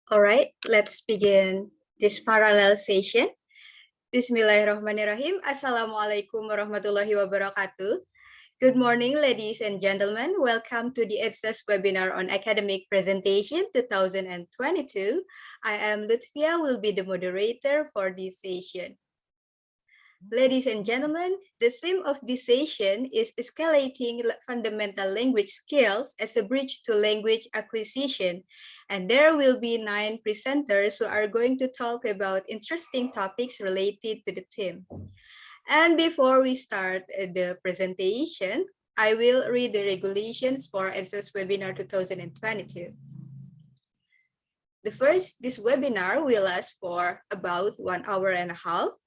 All right, let's begin this parallel session. Bismillahirrahmanirrahim. Assalamualaikum warahmatullahi wabarakatuh. Good morning, ladies and gentlemen. Welcome to the EDSA webinar on academic presentation 2022. I am Lutfia, will be the moderator for this session. Ladies and gentlemen, the theme of this session is Escalating Fundamental Language Skills as a Bridge to Language Acquisition. And there will be 9 presenters who are going to talk about interesting topics related to the theme. And before we start the presentation, I will read the regulations for EDSA webinar 2022. This webinar will last for about 1.5 hours.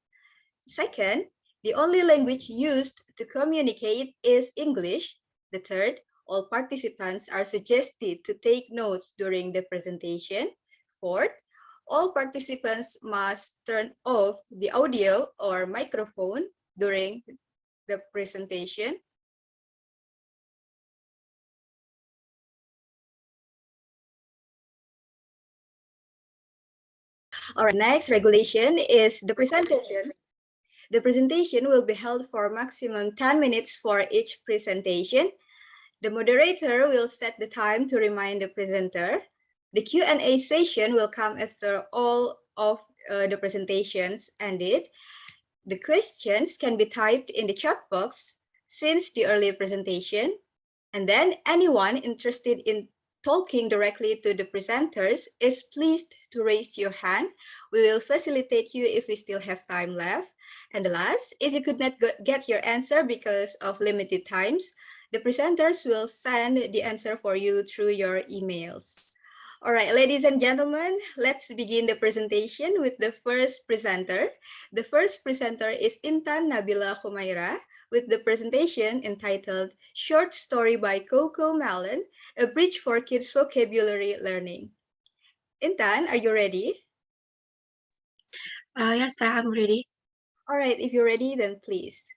Second, the only language used to communicate is English. The third, all participants are suggested to take notes during the presentation. Fourth, all participants must turn off the audio or microphone during the presentation. Our next regulation is the presentation. The presentation will be held for maximum 10 minutes for each presentation. The moderator will set the time to remind the presenter. The Q&A session will come after all of the presentations ended. The questions can be typed in the chat box since the earlier presentation. And then anyone interested in talking directly to the presenters is pleased to raise your hand. We will facilitate you if we still have time left. And the last, if you could not get your answer because of limited times, the presenters will send the answer for you through your emails. All right, ladies and gentlemen, let's begin the presentation with the first presenter. The first presenter is Intan Nabila Khumaira with the presentation entitled Short Story by Coco Melon, a Bridge for Kids Vocabulary Learning. Intan, are you ready? Yes, I'm ready. All right, if you're ready, then please.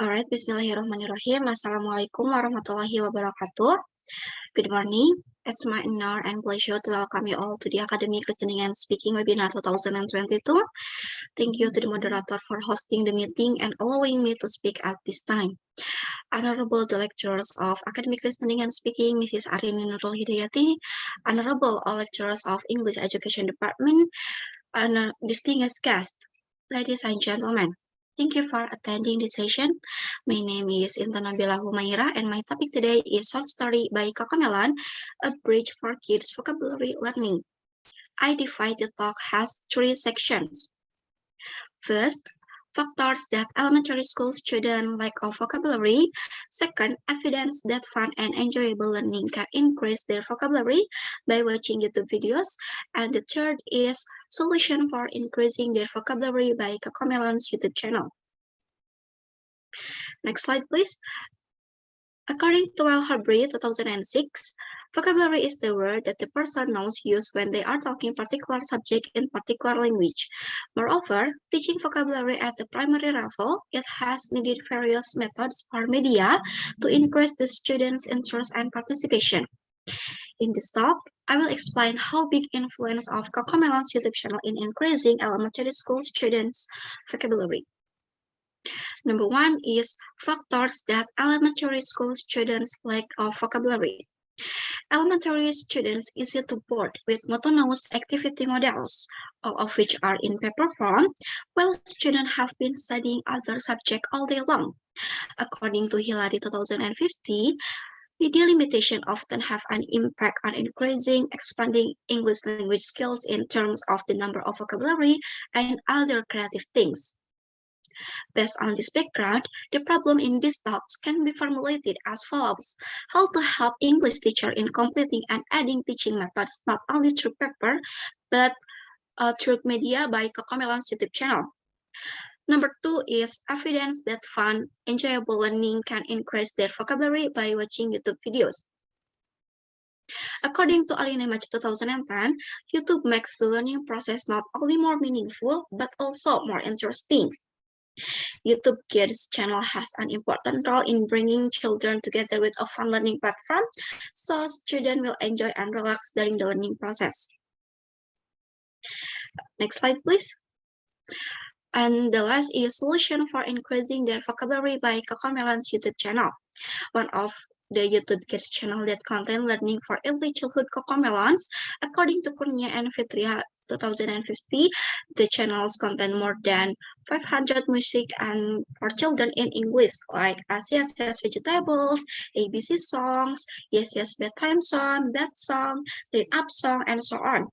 Alright, Bismillahirrahmanirrahim. Assalamualaikum warahmatullahi wabarakatuh. Good morning. It's my honor and pleasure to welcome you all to the Academic Listening and Speaking Webinar 2022. Thank you to the moderator for hosting the meeting and allowing me to speak at this time. Honorable the lecturers of Academic Listening and Speaking, Mrs. Arini Nurul Hidayati, Honorable all lecturers of English Education Department, and distinguished guests, ladies and gentlemen. Thank you for attending this session. My name is Intan Nabila Humaira and my topic today is Short Story by Coco Melon, a Bridge for Kids Vocabulary Learning. I divide the talk as 3 sections. First, factors that elementary school students lack of vocabulary. Second, evidence that fun and enjoyable learning can increase their vocabulary by watching YouTube videos. And the third is solution for increasing their vocabulary by Coco Melon's YouTube channel. Next slide, please. According to Well-Harbury 2006, vocabulary is the word that the person knows use when they are talking particular subject in particular language. Moreover, teaching vocabulary at the primary level, it has needed various methods or media to increase the students' interest and participation. In this talk, I will explain how big influence of Coco Melon's YouTube channel in increasing elementary school students' vocabulary. Number 1 is factors that elementary school students lack of vocabulary. Elementary students easy to board with monotonous activity models, all of which are in paper form, while students have been studying other subjects all day long. According to Hillary 2050, media limitation often have an impact on increasing, expanding English language skills in terms of the number of vocabulary and other creative things. Based on this background, the problem in these talks can be formulated as follows: how to help English teacher in completing and adding teaching methods not only through paper, but through media by Coco Melon's YouTube channel. Number 2 is evidence that fun, enjoyable learning can increase their vocabulary by watching YouTube videos. According to Alinimage 2010, YouTube makes the learning process not only more meaningful, but also more interesting. YouTube Kids channel has an important role in bringing children together with a fun learning platform, so students will enjoy and relax during the learning process. Next slide, please. And the last is solution for increasing their vocabulary by Cocomelon's YouTube channel. One of the YouTube Kids channel that contain learning for early childhood Cocomelons. According to Kurnia and Fitria 2050, the channels contain more than 500 music and for children in English, like ACSS Vegetables, ABC songs, Yes Yes Bedtime Song, Bed Song, Read Up Song, and so on.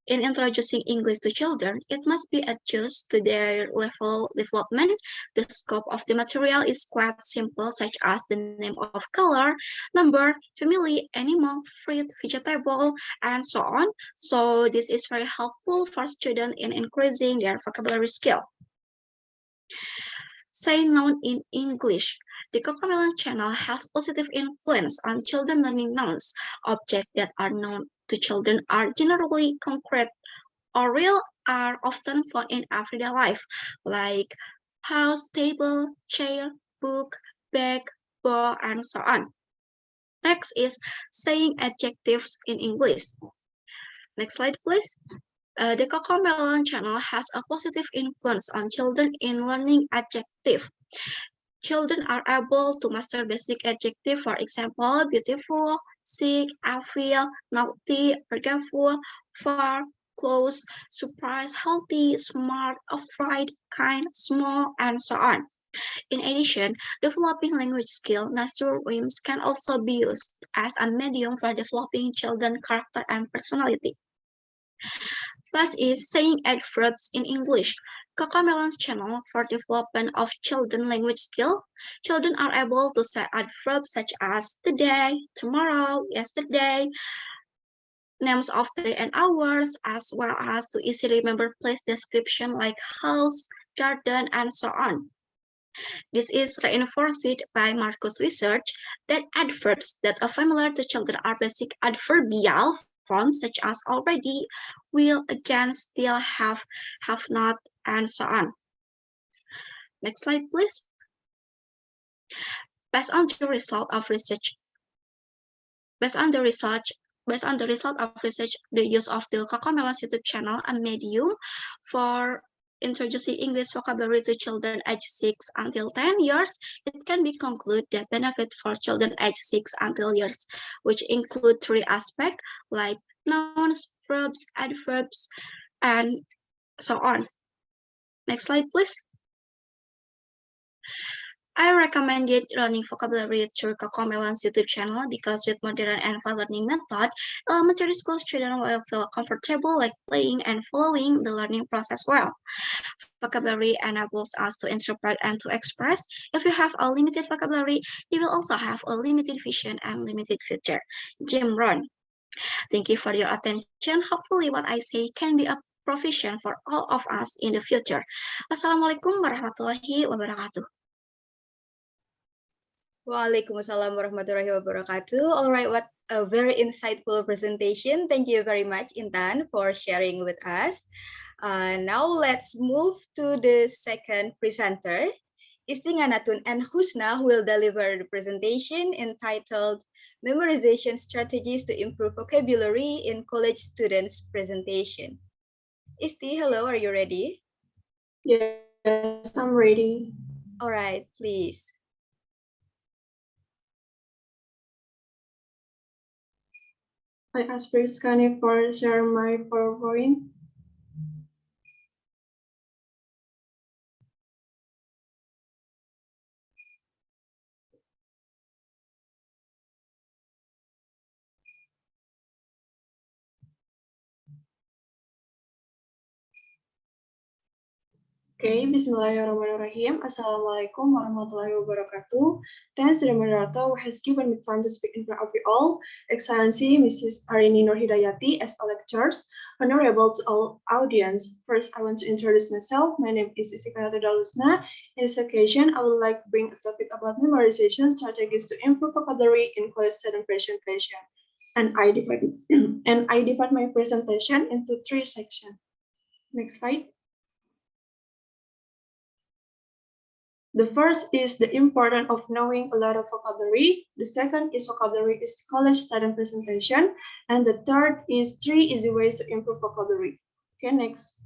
In introducing English to children, it must be adjusted to their level development. The scope of the material is quite simple, such as the name of color, number, family, animal, fruit, vegetable, and so on. So this is very helpful for students in increasing their vocabulary skill. Saying noun in English. The Cocomelon channel has positive influence on children learning nouns. Objects that are known to children are generally concrete or real, are often found in everyday life, like house, table, chair, book, bag, ball, and so on. Next is saying adjectives in English. Next slide, please. The Cocomelon channel has a positive influence on children in learning adjective. Children are able to master basic adjectives, for example, beautiful, sick, affable, naughty, forgetful, far, close, surprised, healthy, smart, afraid, kind, small, and so on. In addition, developing language skill nurture rhymes can also be used as a medium for developing children's character and personality. Last is saying adverbs in English. Cocomelon's channel for development of children language skill. Children are able to say adverbs such as today, tomorrow, yesterday, names of day and hours, as well as to easily remember place description like house, garden, and so on. This is reinforced by Marcus' research that adverbs that are familiar to children are basic adverbial forms such as already, will, again, still, have not, and so on. Next slide, please. Based on the result of research, the use of the Cocomelon's YouTube channel, a medium for introducing English vocabulary to children aged 6 until 10 years, it can be concluded that benefits for children aged 6 until years, which include 3 aspects like nouns, verbs, adverbs, and so on. Next slide, please. I recommended learning vocabulary through Cocomelon's YouTube channel because with modern and fun learning method, elementary school students will feel comfortable like playing and following the learning process well. Vocabulary enables us to interpret and to express. If you have a limited vocabulary, you will also have a limited vision and limited future. Jim Rohn. Thank you for your attention. Hopefully what I say can be a provision for all of us in the future. Wassalamualaikum warahmatullahi wabarakatuh. Waalaikumsalam warahmatullahi wabarakatuh. All right, what a very insightful presentation. Thank you very much, Intan, for sharing with us. Now let's move to the second presenter, Istinganatun and Husna, who will deliver the presentation entitled Memorization Strategies to Improve Vocabulary in College Students Presentation. Isti, hello, are you ready? Yes, I'm ready. All right, please. I ask Briskani for share my PowerPoint. Okay, Bismillahirrahmanirrahim. Assalamualaikum warahmatullahi wabarakatuh. Thanks to the moderator who has given me time to speak in front of you all. Excellency, Mrs. Arini Nur Hidayati, as a lecturer, honorable to all audience. First, I want to introduce myself. My name is Escalating. In this occasion, I would like to bring a topic about memorization strategies to improve vocabulary in college student presentation. And I divide my presentation into 3 sections. Next slide. The first is the importance of knowing a lot of vocabulary. The second is vocabulary is college student presentation. And the third is 3 easy ways to improve vocabulary. Okay, next.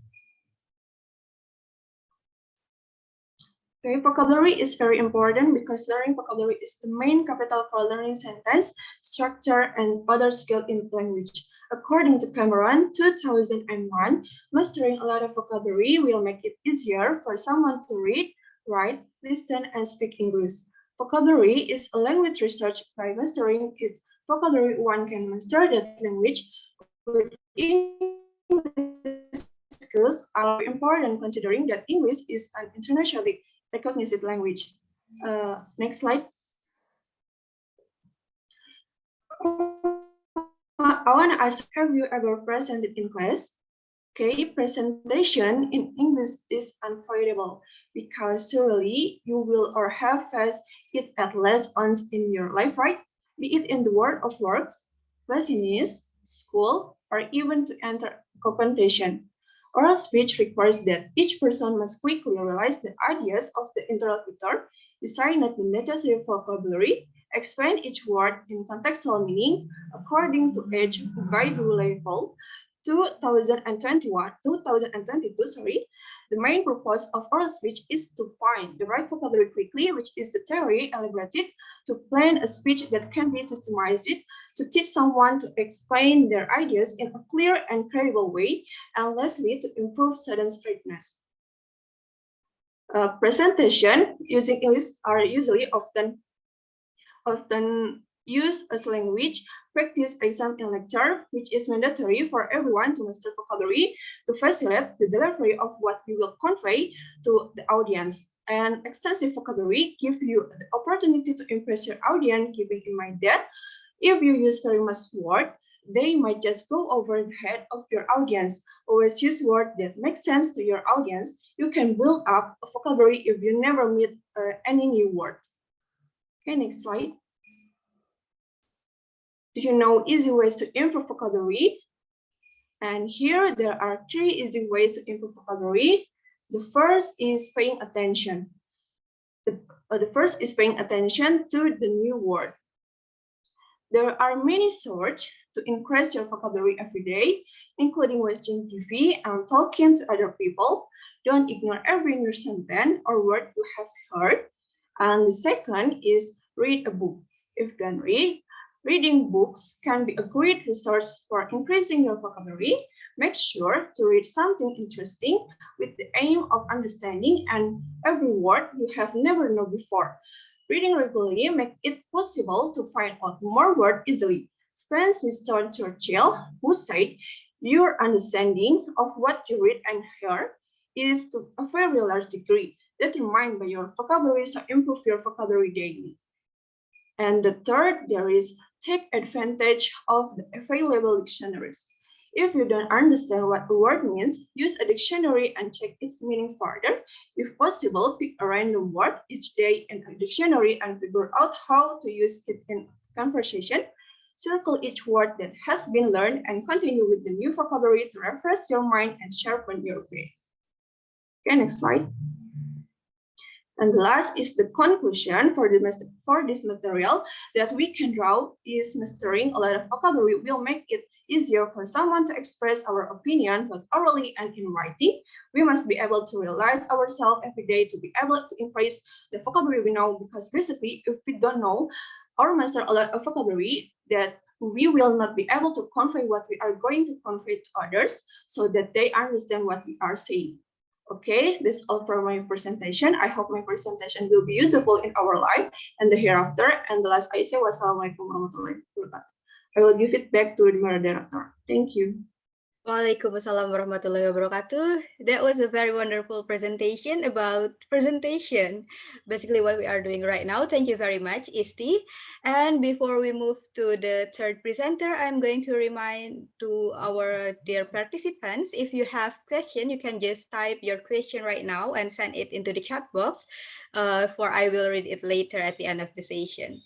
Okay, vocabulary is very important because learning vocabulary is the main capital for learning sentence, structure, and other skills in language. According to Cameron, 2001, mastering a lot of vocabulary will make it easier for someone to read, write, listen, and speak English. Vocabulary is a language research. By mastering its vocabulary, one can master that language. With English skills are very important considering that English is an internationally recognized language. Next slide. I want to ask, have you ever presented in class? Okay, presentation in English is unavoidable because surely you will or have faced it at least once in your life, right? Be it in the world of works, business, school, or even to enter competition. Oral speech requires that each person must quickly realize the ideas of the interlocutor, decide the necessary vocabulary, explain each word in contextual meaning according to age guide level, 2022, the main purpose of oral speech is to find the right vocabulary quickly, which is the theory elaborated, to plan a speech that can be systemized, to teach someone to explain their ideas in a clear and credible way, and lastly, to improve students' readiness. Presentation using English are usually often used as language, practice exam in lecture, which is mandatory for everyone to master vocabulary to facilitate the delivery of what we will convey to the audience. And extensive vocabulary gives you the opportunity to impress your audience, keeping in mind that if you use very much word, they might just go over the head of your audience. Always use words that make sense to your audience. You can build up a vocabulary if you never meet any new word. Okay, next slide. Do you know easy ways to improve vocabulary? And here there are 3 easy ways to improve vocabulary. The first is paying attention. The first is paying attention to the new word. There are many sources to increase your vocabulary every day, including watching TV and talking to other people. Don't ignore every new sentence or word you have heard. And the second is read a book. If you don't read, reading books can be a great resource for increasing your vocabulary. Make sure to read something interesting with the aim of understanding and every word you have never known before. Reading regularly makes it possible to find out more words easily. Spence Winston Churchill, who said, "Your understanding of what you read and hear is to a very large degree determined by your vocabulary, so improve your vocabulary daily." And the third, there is take advantage of the available dictionaries. If you don't understand what a word means, use a dictionary and check its meaning further. If possible, pick a random word each day in a dictionary and figure out how to use it in conversation. Circle each word that has been learned and continue with the new vocabulary to refresh your mind and sharpen your brain. Okay, next slide. And the last is the conclusion for this material that we can draw is mastering a lot of vocabulary will make it easier for someone to express our opinion, both orally and in writing. We must be able to realize ourselves every day to be able to increase the vocabulary we know, because basically if we don't know or master a lot of vocabulary, that we will not be able to convey what we are going to convey to others so that they understand what we are saying. Okay, that's all for my presentation. I hope my presentation will be useful in our life and the hereafter. And the last I say, wassalamualaikum warahmatullahi wabarakatuh. I will give it back to the moderator. Thank you. Waalaikumsalam warahmatullahi wabarakatuh. That was a very wonderful presentation about presentation, basically what we are doing right now. Thank you very much, Isti. And before we move to the third presenter, I'm going to remind to our dear participants, if you have question, you can just type your question right now and send it into the chat box, for I will read it later at the end of the session.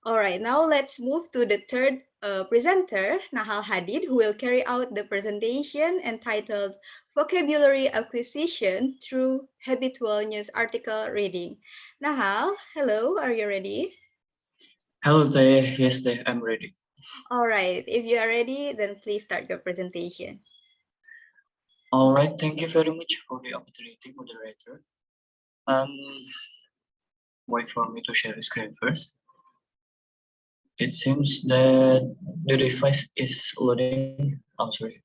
All right, now let's move to the third presenter, Nahal Hadid, who will carry out the presentation entitled Vocabulary Acquisition Through Habitual News Article Reading. Nahal, hello, are you ready? Hello there, yes there, I'm ready. All right, if you are ready, then please start your presentation. All right, thank you very much for the opportunity, moderator. Wait for me to share the screen first. It seems that the device is loading. I'm sorry.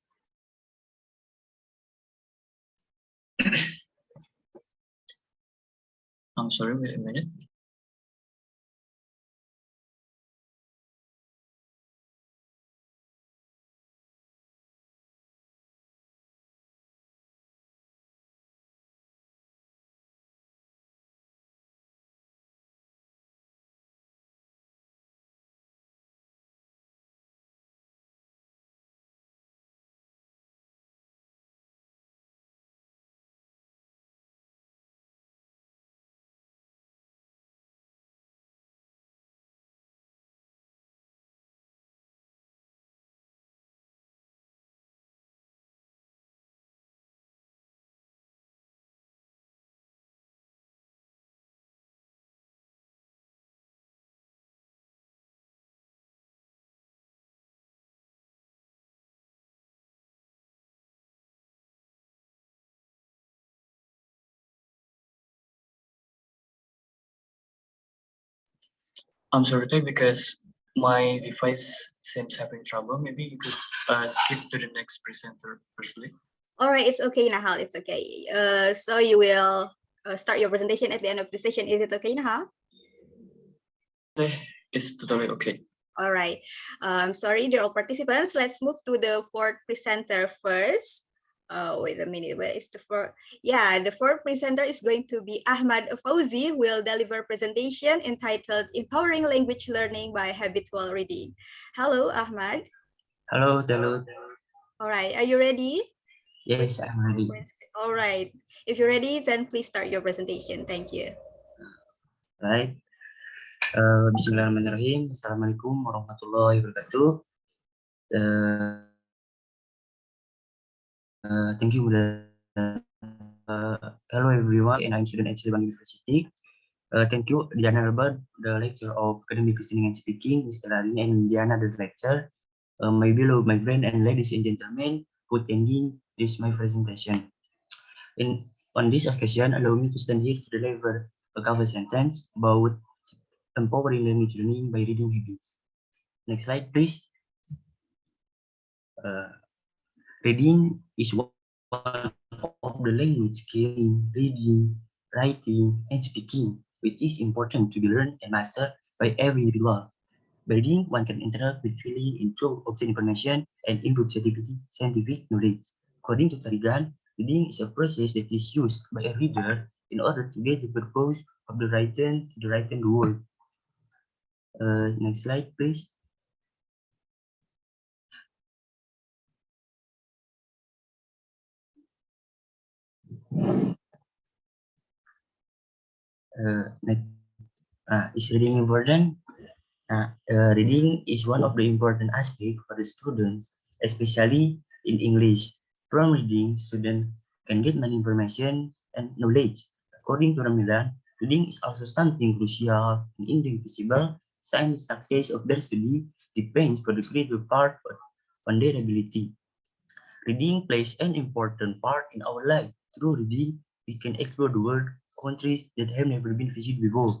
I'm sorry, wait a minute. I'm sorry because my device seems having trouble. Maybe you could skip to the next presenter firstly. All right, it's okay, Nahal, it's okay. So you will start your presentation at the end of the session. Is it okay, Nahal? It's totally okay. All right. I'm sorry, dear all participants. Let's move to the fourth presenter first. Wait a minute, where is the fourth? Yeah, the fourth presenter is going to be Ahmad Fauzi, who will deliver presentation entitled Empowering Language Learning by Habitual Reading. Hello, Ahmad. Hello, Telut. All right, are you ready? Yes, I'm ready. All right. If you're ready, then please start your presentation. Thank you. Right. Bismillahirrahmanirrahim. Assalamualaikum warahmatullahi wabarakatuh. Thank you. Hello everyone, and I'm student at Cirebon University. Thank you, Diana Albert, the lecturer of academic listening and speaking, Mr. Arin, and Diana, the lecturer. My beloved, my friend, and ladies and gentlemen, who attending this my presentation. On this occasion, allow me to stand here to deliver a couple sentence about empowering language learning by reading habits. Next slide, please. Reading is one of the language skills in reading, writing, and speaking, which is important to be learned and mastered by every individual. By reading, one can interact with feeling, improve, obtain information, and improve scientific knowledge. According to Tarigan, reading is a process that is used by a reader in order to get the purpose of the written word. Next slide, please. Is reading important? Reading is one of the important aspects for the students, especially in English. From reading, students can get many information and knowledge. According to Ramadan, reading is also something crucial and indivisible. Sign success of their study depends on the greater part on their ability. Reading plays an important part in our life. Through reading, we can explore the world, countries that have never been visited before,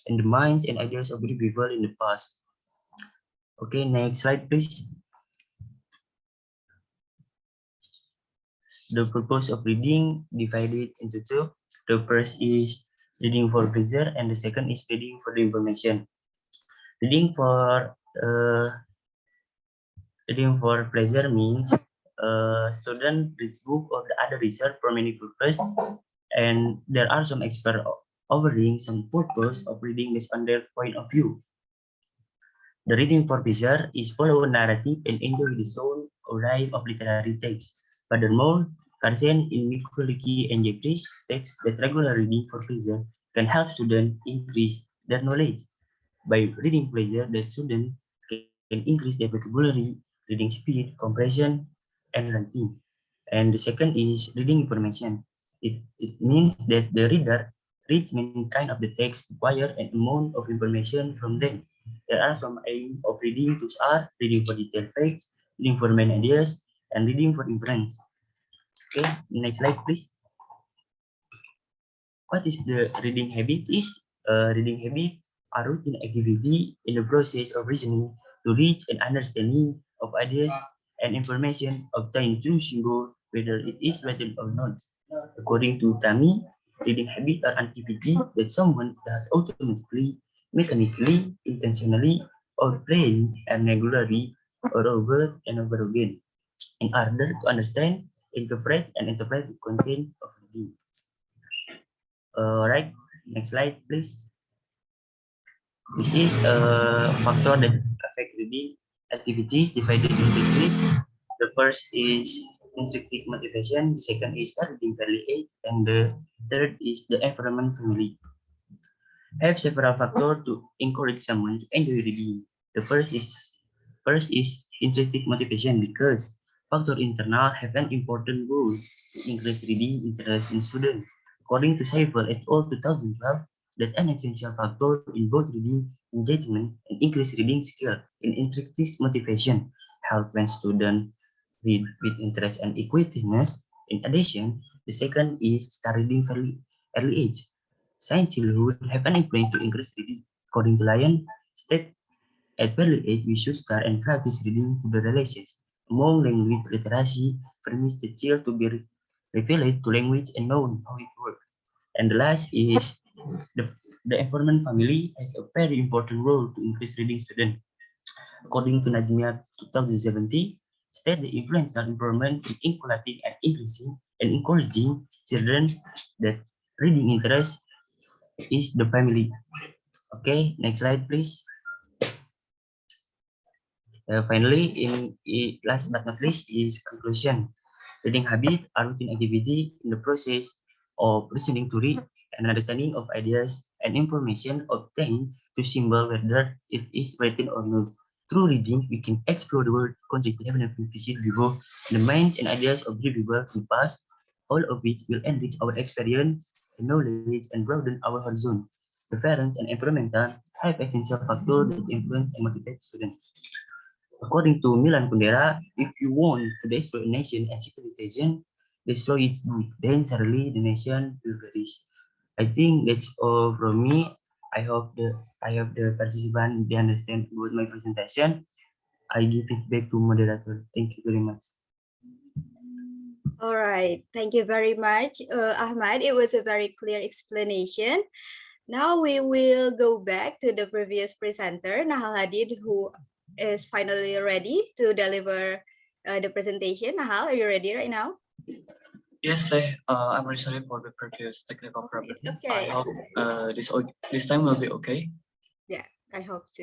and the minds and ideas of the people in the past. Okay, next slide, please. The purpose of reading divided into two. The first is reading for pleasure, and the second is reading for the information. Reading for pleasure means student reads book or the other research for many purposes, and there are some experts offering some purpose of reading based on their point of view. The reading for pleasure is follow a narrative and enjoy the soul or life of literary text. Furthermore, Carson in Mikuliki and Jeffries states that regular reading for pleasure can help students increase their knowledge. By reading pleasure, the student can increase their vocabulary, reading speed, comprehension, and writing. And the second is reading information. It means that the reader reads many kind of the text, acquire an amount of information from them. There are some aim of reading tools are reading for detailed facts, reading for main ideas, and reading for inference. Okay, next slide, please. What is the reading habit? Reading habit a routine activity in the process of reasoning to reach an understanding of ideas and information obtained through symbol, whether it is written or not. According to Tami, reading habit are activity that someone does automatically, mechanically, intentionally, or playing and regularly or over and over again in order to understand, interpret, and interpret the content of reading. Right, next slide, please. This is a factor that affect reading activities divided into three. The first is intrinsic motivation, the second is reading early age, and the third is the environment family. Have several factors to encourage someone to enjoy reading. The first is intrinsic motivation because factor internal have an important role to increase reading interest in students. According to Seibel et al. 2012, that an essential factor in both reading engagement and increased reading skill in intrinsic motivation help when students read with interest and equanimous. In addition, the second is start reading fairly early age. Science childhood have an influence to increase reading. According to Lyon, state at early age we should start and practice reading to the relations among language literacy permits the child to be revealed to language and know how it works. And the last is the environment family has a very important role to increase reading students. According to Najmia 2017, state the influential environment in including and increasing and encouraging children that reading interest is the family. Okay, next slide, please. Finally, last but not least is conclusion. Reading habit are routine activity in the process of listening to read and understanding of ideas and information obtained to symbol whether it is written or not. Through reading, we can explore the world, context, development, vision, before the minds and ideas of the people in past, all of which will enrich our experience and knowledge and broaden our horizon. The parents and environmental have essential factors that influence and motivate students. According to Milan Kundera, if you want to destroy a nation and civilization, destroy its good, then suddenly the nation will perish. I think that's all from me. I hope the participant they understand about my presentation. I give it back to moderator. Thank you very much. All right, thank you very much, Ahmad. It was a very clear explanation. Now we will go back to the previous presenter, Nahal Hadid, who is finally ready to deliver the presentation. Nahal, are you ready right now? Yes, I'm really sorry for the previous technical problem. Okay. I hope this time will be okay. Yeah, I hope so.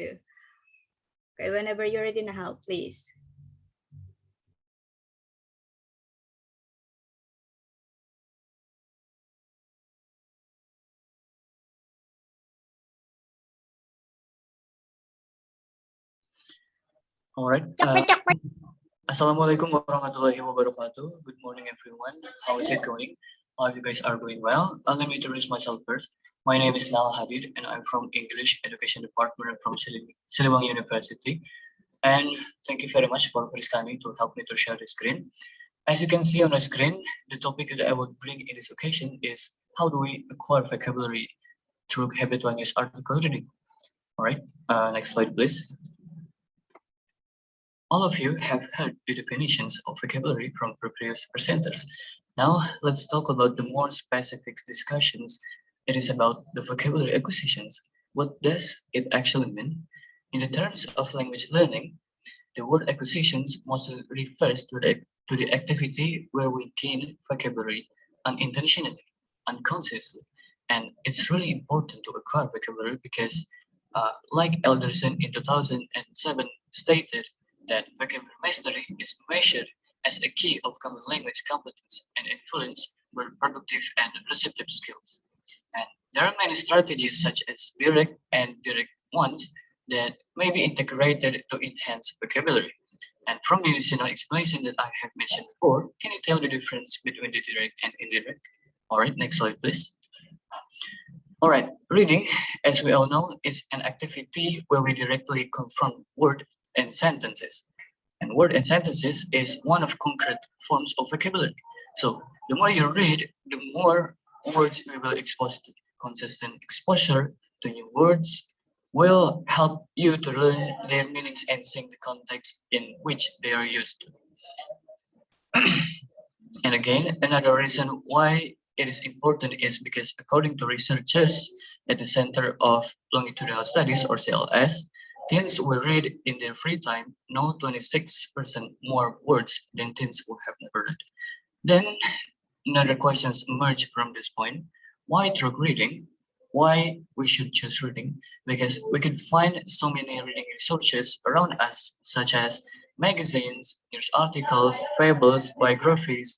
Okay, whenever you're ready, Nahal, please. All right. Assalamualaikum warahmatullahi wabarakatuh. Good morning, everyone. How is it going? I hope you guys are doing well. Let me introduce myself first. My name is Nal Hadid, and I'm from English Education Department from Siliwangi University. And thank you very much for this timing to help me to share the screen. As you can see on the screen, the topic that I would bring in this occasion is how do we acquire vocabulary through habitual news article reading. All right, next slide, please. All of you have heard the definitions of vocabulary from previous presenters. Now, let's talk about the more specific discussions. It is about the vocabulary acquisitions. What does it actually mean? In the terms of language learning, The word acquisitions mostly refers to the activity where we gain vocabulary unintentionally, unconsciously. And it's really important to acquire vocabulary because, like Elderson in 2007 stated, that vocabulary mastery is measured as a key of common language competence and influence both productive and receptive skills. And there are many strategies such as direct and direct ones that may be integrated to enhance vocabulary. And from the additional explanation that I have mentioned before, can you tell the difference between the direct and indirect? All right, next slide, please. All right, reading, as we all know, is an activity where we directly confront words and sentences. And word and sentences is one of concrete forms of vocabulary. So the more you read, the more words we will expose to. Consistent exposure to new words will help you to learn their meanings and sing the context in which they are used to. And again, another reason why it is important is because according to researchers at the Center of Longitudinal Studies, or CLS, teens who read in their free time know 26% more words than teens who have never read. Then another questions emerge from this point. Why drug reading? Why we should choose reading? Because we can find so many reading resources around us, such as magazines, news articles, fables, biographies,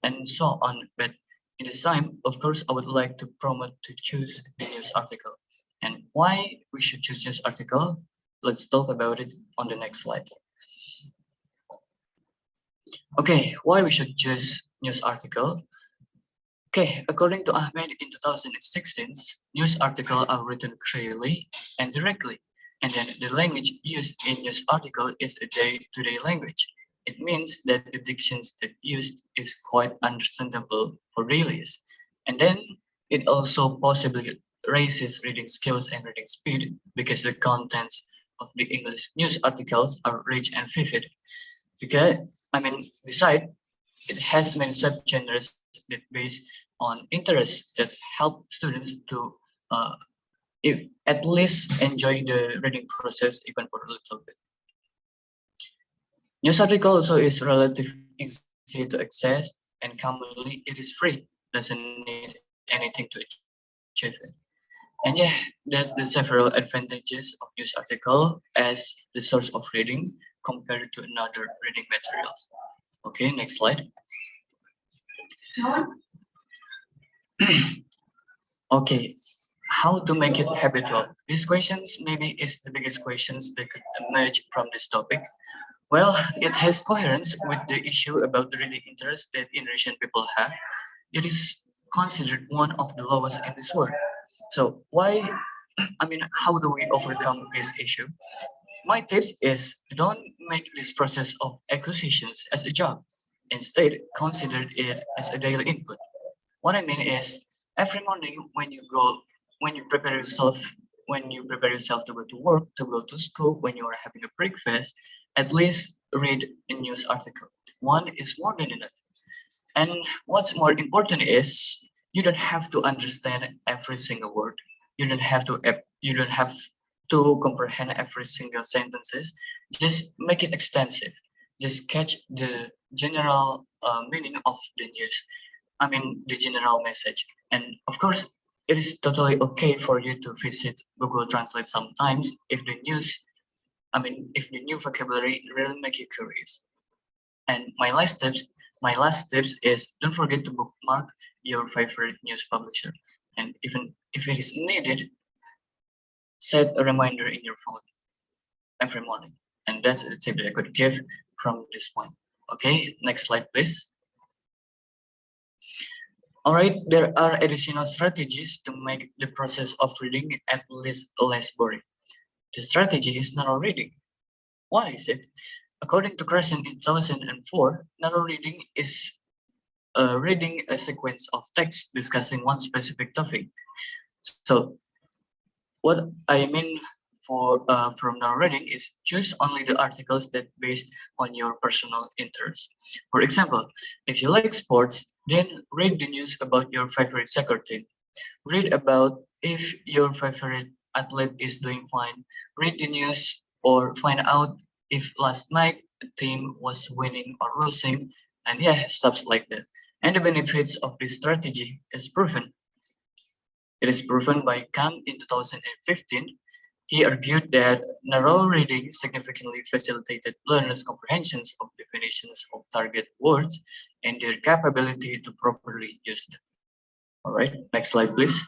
and so on. But in this time, of course, I would like to promote to choose the news article. And why we should choose news article? Let's talk about it on the next slide. Okay, why we should choose news article? Okay, according to Ahmed in 2016, news articles are written clearly and directly. And then the language used in news article is a day-to-day language. It means that the dictions that used is quite understandable for daily use. And then it also possibly raises reading skills and reading speed because the contents of the English news articles are rich and vivid. Because, besides, it has many subgenres that based on interests that help students to if at least enjoy the reading process even for a little bit. News article also is relatively easy to access and commonly it is free, doesn't need anything to achieve it. And yeah, that's the several advantages of news article as the source of reading compared to another reading materials. Okay, next slide. Okay, how to make it habitual? These questions maybe is the biggest questions that could emerge from this topic. Well, it has coherence with the issue about the reading interest that Indonesian people have. It is considered one of the lowest in this world. So how do we overcome this issue? My tips is don't make this process of acquisitions as a job. Instead, consider it as a daily input. What I mean is every morning when you prepare yourself, to go to work, to go to school, when you are having a breakfast, at least read a news article. One is more than enough. And what's more important is you don't have to understand every single word. You don't have to comprehend every single sentences. Just make it extensive. Just catch the general meaning of the news. The general message. And of course, it is totally okay for you to visit Google Translate sometimes if the new vocabulary really make you curious. And my last tips is don't forget to bookmark your favorite news publisher. And even if it is needed, set a reminder in your phone every morning. And that's the tip that I could give from this point. Okay, next slide, please. All right, there are additional strategies to make the process of reading at least less boring. The strategy is narrow reading. What is it? According to Crescent in 2004, narrow reading is reading a sequence of text discussing one specific topic. So what I mean from narrow reading is choose only the articles that based on your personal interest. For example, if you like sports, then read the news about your favorite soccer team. Read about if your favorite athlete is doing fine. Read the news or find out if last night the team was winning or losing, and yeah, stuff like that. And the benefits of this strategy is proven. It is proven by Kang in 2015. He argued that narrow reading significantly facilitated learners' comprehensions of definitions of target words and their capability to properly use them. All right, next slide, please.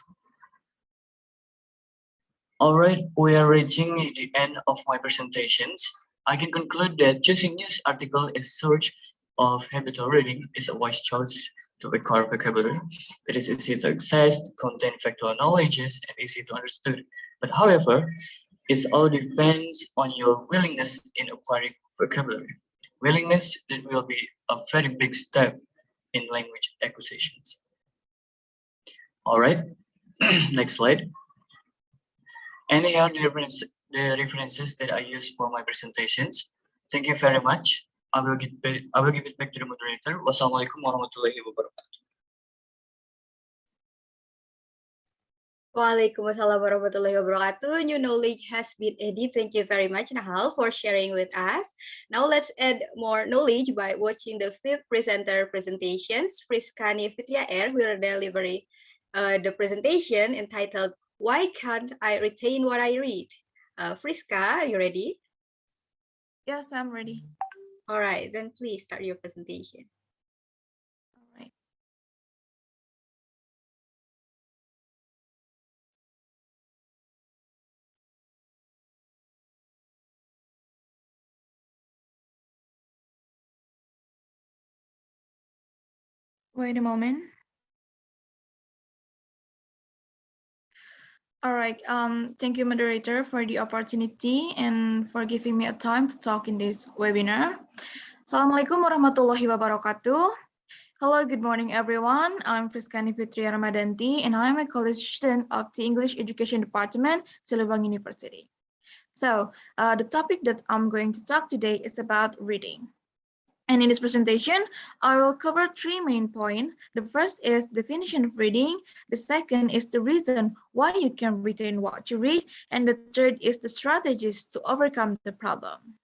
All right, we are reaching the end of my presentations. I can conclude that choosing news article as source of habitual reading is a wise choice to acquire vocabulary. It is easy to access, contain factual knowledges, and easy to understand. But however, it all depends on your willingness in acquiring vocabulary. Willingness that will be a very big step in language acquisitions. All right, next slide. And here are the references that I use for my presentations. Thank you very much. I will give it back to the moderator. Wassalamualaikum warahmatullahi wabarakatuh. Waalaikumsalam warahmatullahi wabarakatuh. New knowledge has been added. Thank you very much, Nahal, for sharing with us. Now let's add more knowledge by watching the fifth presenter presentations. Friskani Fitria Air will deliver the presentation entitled "Why Can't I Retain What I Read?" Friska, are you ready? Yes, I'm ready. All right, then please start your presentation. All right. Wait a moment. All right. Thank you, moderator, for the opportunity and for giving me a time to talk in this webinar. Assalamualaikum warahmatullahi wabarakatuh. Hello, good morning, everyone. I'm Friskani Fitria Ramadanti, and I'm a college student of the English Education Department, Cilebang University. So, the topic that I'm going to talk today is about reading. And in this presentation, I will cover three main points. The first is definition of reading. The second is the reason why you can retain what you read. And the third is the strategies to overcome the problem.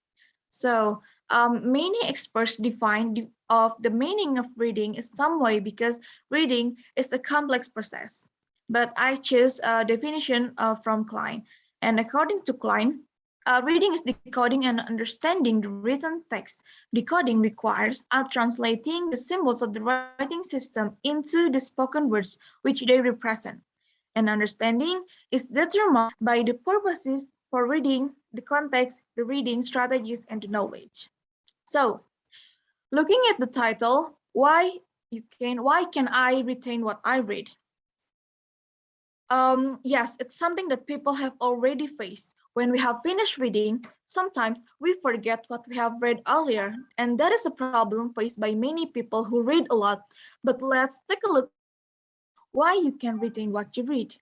So many experts define the meaning of reading in some way because reading is a complex process. But I choose a definition from Klein. And according to Klein, reading is decoding and understanding the written text. Decoding requires translating the symbols of the writing system into the spoken words which they represent. And understanding is determined by the purposes for reading, the context, the reading strategies, and the knowledge. So, looking at the title, why can I retain what I read? Yes, it's something that people have already faced. When we have finished reading, sometimes we forget what we have read earlier, and that is a problem faced by many people who read a lot. But let's take a look at why you can retain what you read.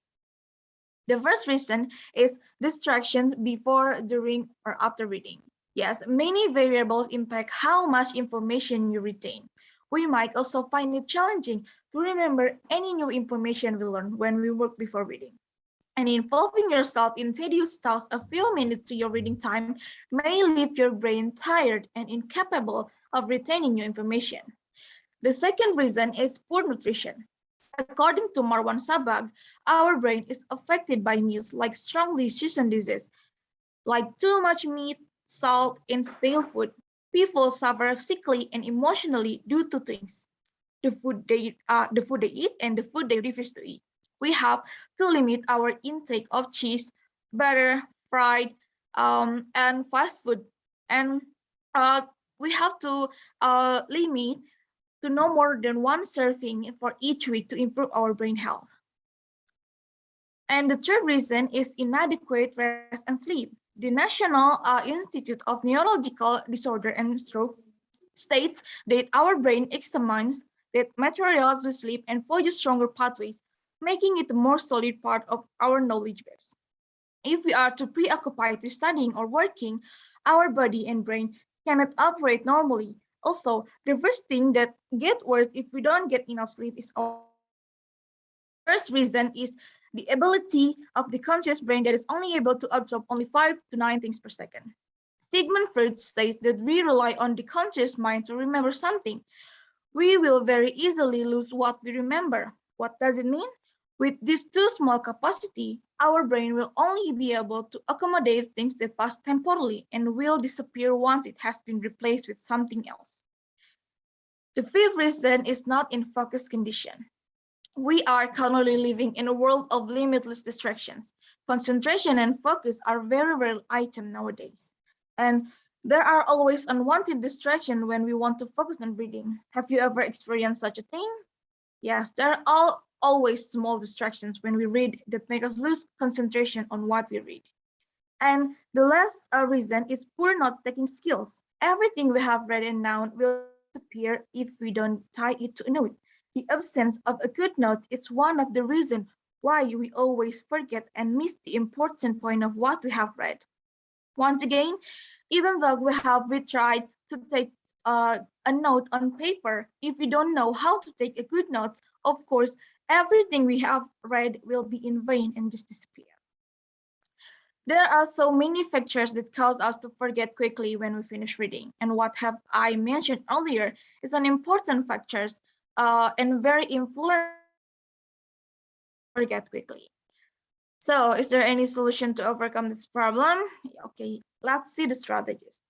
The first reason is distractions before, during, or after reading. Yes, many variables impact how much information you retain. We might also find it challenging to remember any new information we learn when we work before reading. And involving yourself in tedious tasks a few minutes to your reading time may leave your brain tired and incapable of retaining new information. The second reason is poor nutrition. According to Marwan Sabag, our brain is affected by meals like strongly seasoned dishes, like too much meat, salt, and stale food. People suffer sickly and emotionally due to things. The food they eat and the food they refuse to eat. We have to limit our intake of cheese, butter, fried, and fast food. And we have to limit to no more than one serving for each week to improve our brain health. And the third reason is inadequate rest and sleep. The National Institute of Neurological Disorder and Stroke states that our brain examines that materials we sleep and forges stronger pathways, making it a more solid part of our knowledge base. If we are too preoccupied with studying or working, our body and brain cannot operate normally. Also, the first thing that gets worse if we don't get enough sleep is our memory. The first reason is the ability of the conscious brain that is only able to absorb only 5 to 9 things per second. Sigmund Freud states that we rely on the conscious mind to remember something. We will very easily lose what we remember. What does it mean? With this too small capacity, our brain will only be able to accommodate things that pass temporally and will disappear once it has been replaced with something else. The fifth reason is not in focus condition. We are currently living in a world of limitless distractions. Concentration and focus are very rare items nowadays. And there are always unwanted distractions when we want to focus on reading. Have you ever experienced such a thing? Yes, there are always small distractions when we read that make us lose concentration on what we read. And the last reason is poor note-taking skills. Everything we have read and known will disappear if we don't tie it to a note. The absence of a good note is one of the reasons why we always forget and miss the important point of what we have read. Once again, even though we tried to take a note on paper, if we don't know how to take a good note, of course, everything we have read will be in vain and just disappear. There are so many factors that cause us to forget quickly when we finish reading. And what have I mentioned earlier is an important factors and very influential forget quickly. So is there any solution to overcome this problem? Okay, let's see the strategies.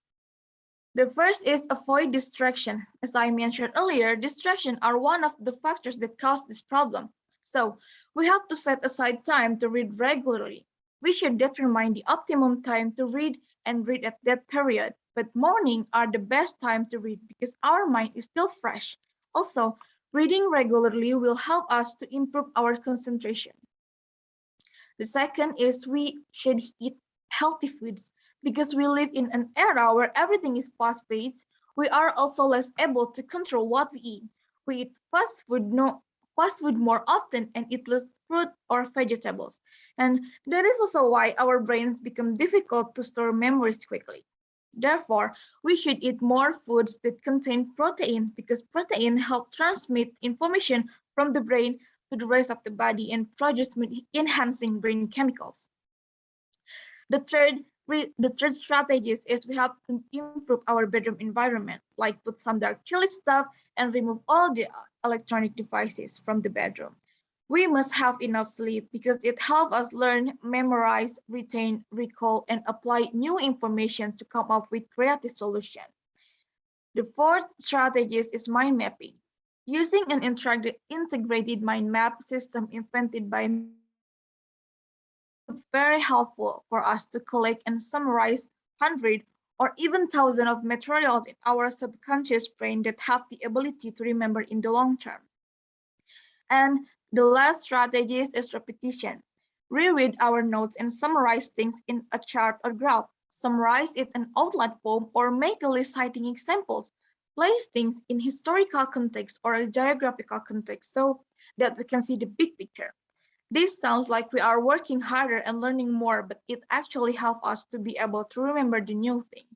The first is avoid distraction. As I mentioned earlier, distraction are one of the factors that cause this problem. So we have to set aside time to read regularly. We should determine the optimum time to read and read at that period. But morning are the best time to read because our mind is still fresh. Also, reading regularly will help us to improve our concentration. The second is we should eat healthy foods. Because we live in an era where everything is fast-paced, we are also less able to control what we eat. We eat fast food more often and eat less fruit or vegetables. And that is also why our brains become difficult to store memories quickly. Therefore, we should eat more foods that contain protein because protein helps transmit information from the brain to the rest of the body and produce enhancing brain chemicals. The third strategy is we have to improve our bedroom environment, like put some dark chilly stuff and remove all the electronic devices from the bedroom. We must have enough sleep because it helps us learn, memorize, retain, recall, and apply new information to come up with creative solutions. The fourth strategy is mind mapping. Using an integrated mind map system invented by very helpful for us to collect and summarize hundreds or even thousands of materials in our subconscious brain that have the ability to remember in the long term. And the last strategy is repetition. Reread our notes and summarize things in a chart or graph. Summarize it in outline form or make a list citing examples. Place things in historical context or a geographical context so that we can see the big picture. This sounds like we are working harder and learning more, but it actually helps us to be able to remember the new things.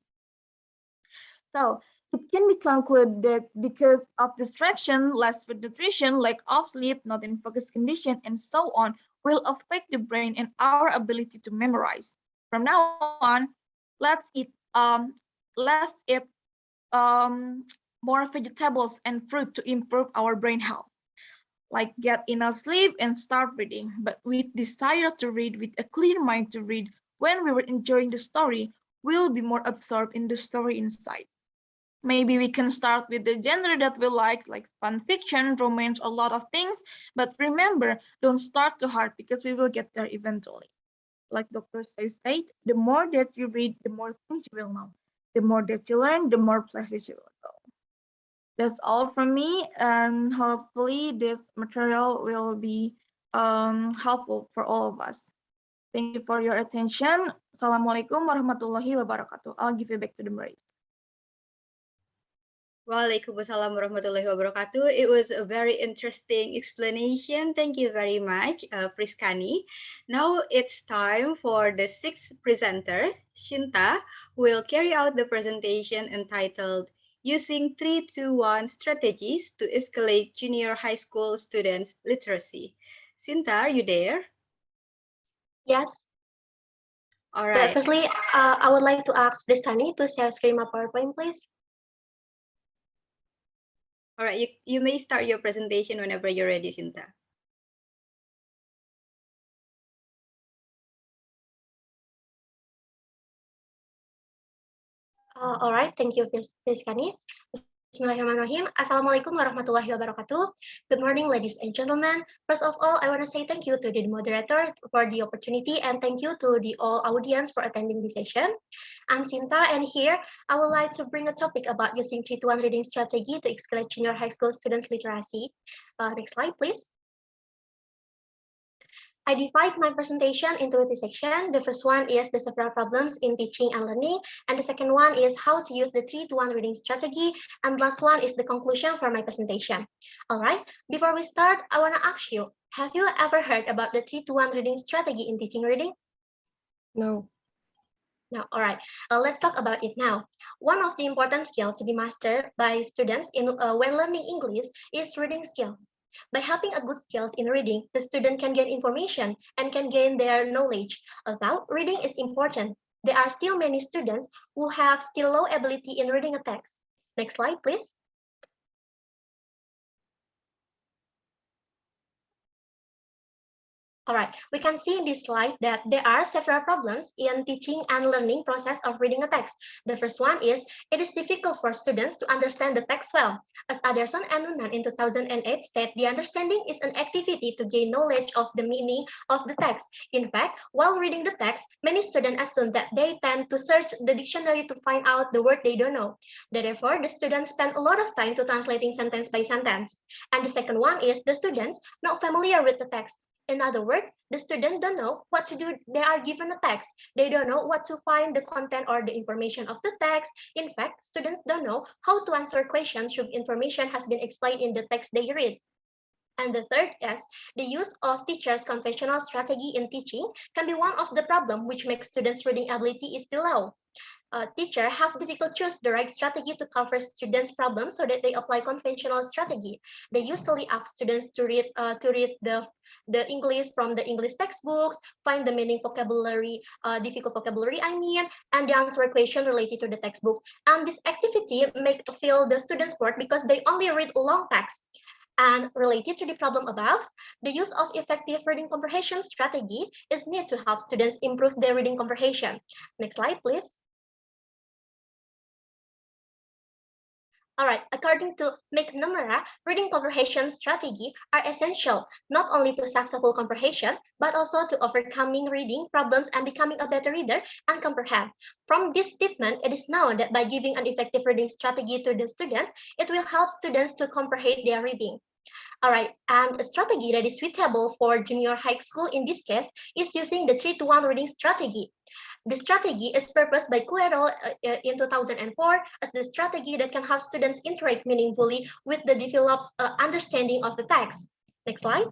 So it can be concluded that because of distraction, less food nutrition, lack of sleep, not in focus condition, and so on, will affect the brain and our ability to memorize. From now on, let's eat more vegetables and fruit to improve our brain health. Like get enough sleep and start reading, but with desire to read, with a clear mind to read, when we were enjoying the story, we'll be more absorbed in the story inside. Maybe we can start with the genre that we like fun fiction, romance, a lot of things, but remember, don't start too hard because we will get there eventually. Like Dr. said, the more that you read, the more things you will know. The more that you learn, the more places you will go. That's all from me, and hopefully this material will be helpful for all of us. Thank you for your attention. Assalamualaikum warahmatullahi wabarakatuh. I'll give you back to the moderator. Waalaikumsalam warahmatullahi wabarakatuh. It was a very interesting explanation. Thank you very much, Friskani. Now it's time for the sixth presenter, Shinta, who will carry out the presentation entitled Using 3-2-1 Strategies to Escalate Junior High School Students' Literacy. Shinta, are you there? Yes. All But right. firstly, I would like to ask Bristani to share screen my PowerPoint, please. All right. You may start your presentation whenever you're ready, Sinta. All right, thank you, Bristani. Bismillahirrahmanirrahim. Assalamualaikum warahmatullahi wabarakatuh. Good morning, ladies and gentlemen. First of all, I want to say thank you to the moderator for the opportunity and thank you to the all audience for attending this session. I'm Sinta and here I would like to bring a topic about using 3-to-1 reading strategy to escalate junior high school students literacy. Next slide, please. I divide my presentation into two sections. The first one is the several problems in teaching and learning, and the second one is how to use the 3-to-1 reading strategy, and the last one is the conclusion for my presentation. All right, before we start, I want to ask you, have you ever heard about the 3-to-1 reading strategy in teaching reading? No. No, all right, let's talk about it now. One of the important skills to be mastered by students when learning English is reading skills. By having a good skills in reading, the student can gain information and can gain their knowledge. Although reading is important, there are still many students who have still low ability in reading a text. Next slide, please. All right, we can see in this slide that there are several problems in teaching and learning process of reading a text. The first one is it is difficult for students to understand the text well. As Anderson and Noonan in 2008 state, the understanding is an activity to gain knowledge of the meaning of the text. In fact, while reading the text, many students assume that they tend to search the dictionary to find out the word they don't know. Therefore, the students spend a lot of time to translating sentence by sentence. And the second one is the students not familiar with the text. In other words, the student don't know what to do. They are given a text. They don't know what to find the content or the information of the text. In fact, students don't know how to answer questions should information has been explained in the text they read. And the third is the use of teachers' conventional strategy in teaching can be one of the problems which makes students' reading ability is still low. Teacher have difficult choose the right strategy to cover students' problems so that they apply conventional strategy. They usually ask students to read the English from the English textbooks, find the meaning vocabulary, difficult vocabulary and the answer question related to the textbooks. And this activity make feel the students bored because they only read long text. And related to the problem above, the use of effective reading comprehension strategy is needed to help students improve their reading comprehension. Next slide, please. All right, according to McNamara, reading comprehension strategy are essential not only to successful comprehension, but also to overcoming reading problems and becoming a better reader and comprehend. From this statement, it is known that by giving an effective reading strategy to the students, it will help students to comprehend their reading. All right, and a strategy that is suitable for junior high school in this case is using the 3-to-1 reading strategy. The strategy is proposed by Cuero in 2004 as the strategy that can help students interact meaningfully with the developed understanding of the text. Next slide.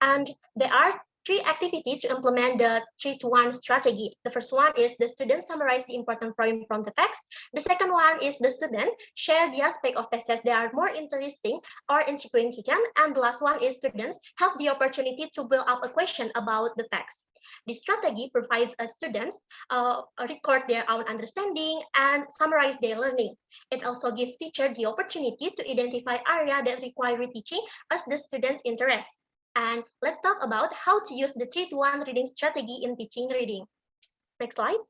And there are three activities to implement the 3-to-1 strategy. The first one is the student summarize the important point from the text. The second one is the student share the aspect of text that are more interesting or intriguing to them. And the last one is students have the opportunity to build up a question about the text. This strategy provides students record their own understanding and summarize their learning. It also gives teachers the opportunity to identify areas that require reteaching as the students' interest. And let's talk about how to use the 3-to-1 reading strategy in teaching reading. Next slide.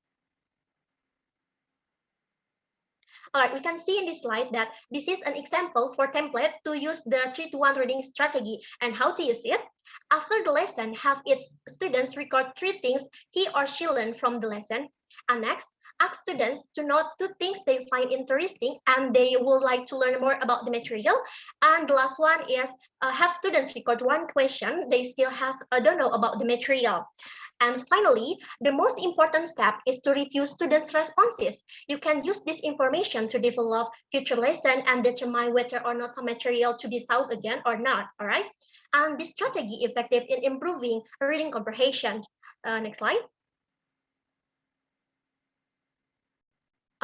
All right, we can see in this slide that this is an example for template to use the 3-to-1 reading strategy and how to use it. After the lesson, have its students record 3 things he or she learned from the lesson. And next, ask students to note 2 things they find interesting and they would like to learn more about the material. And the last one is have students record 1 question they still have don't know about the material. And finally, the most important step is to review students' responses. You can use this information to develop future lessons and determine whether or not some material to be taught again or not, all right? And this strategy effective in improving reading comprehension. Next slide.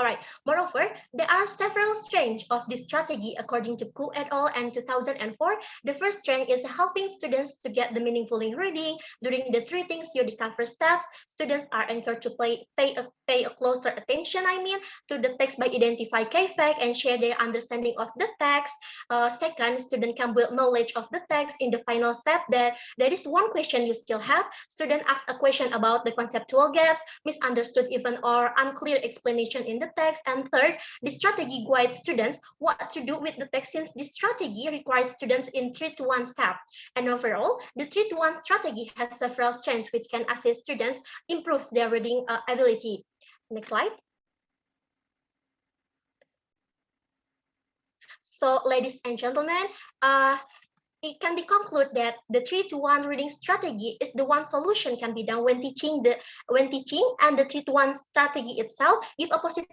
All right. Moreover, there are several strengths of this strategy according to Ku et al. And 2004. The first strength is helping students to get the meaningful in reading. During the 3 things you discover steps, students are encouraged to pay a closer attention, to the text by identify key fact and share their understanding of the text. Second, student can build knowledge of the text. In the final step, there is one question you still have. Student asks a question about the conceptual gaps, misunderstood even or unclear explanation in the text. And third, the strategy guides students what to do with the text, since this strategy requires students in 3-to-1 step. And overall, the 3-to-1 strategy has several strengths which can assist students improve their reading ability. Next slide. So, ladies and gentlemen, it can be concluded that the 3-to-1 reading strategy is the one solution can be done when teaching, and the 3-to-1 strategy itself give a positive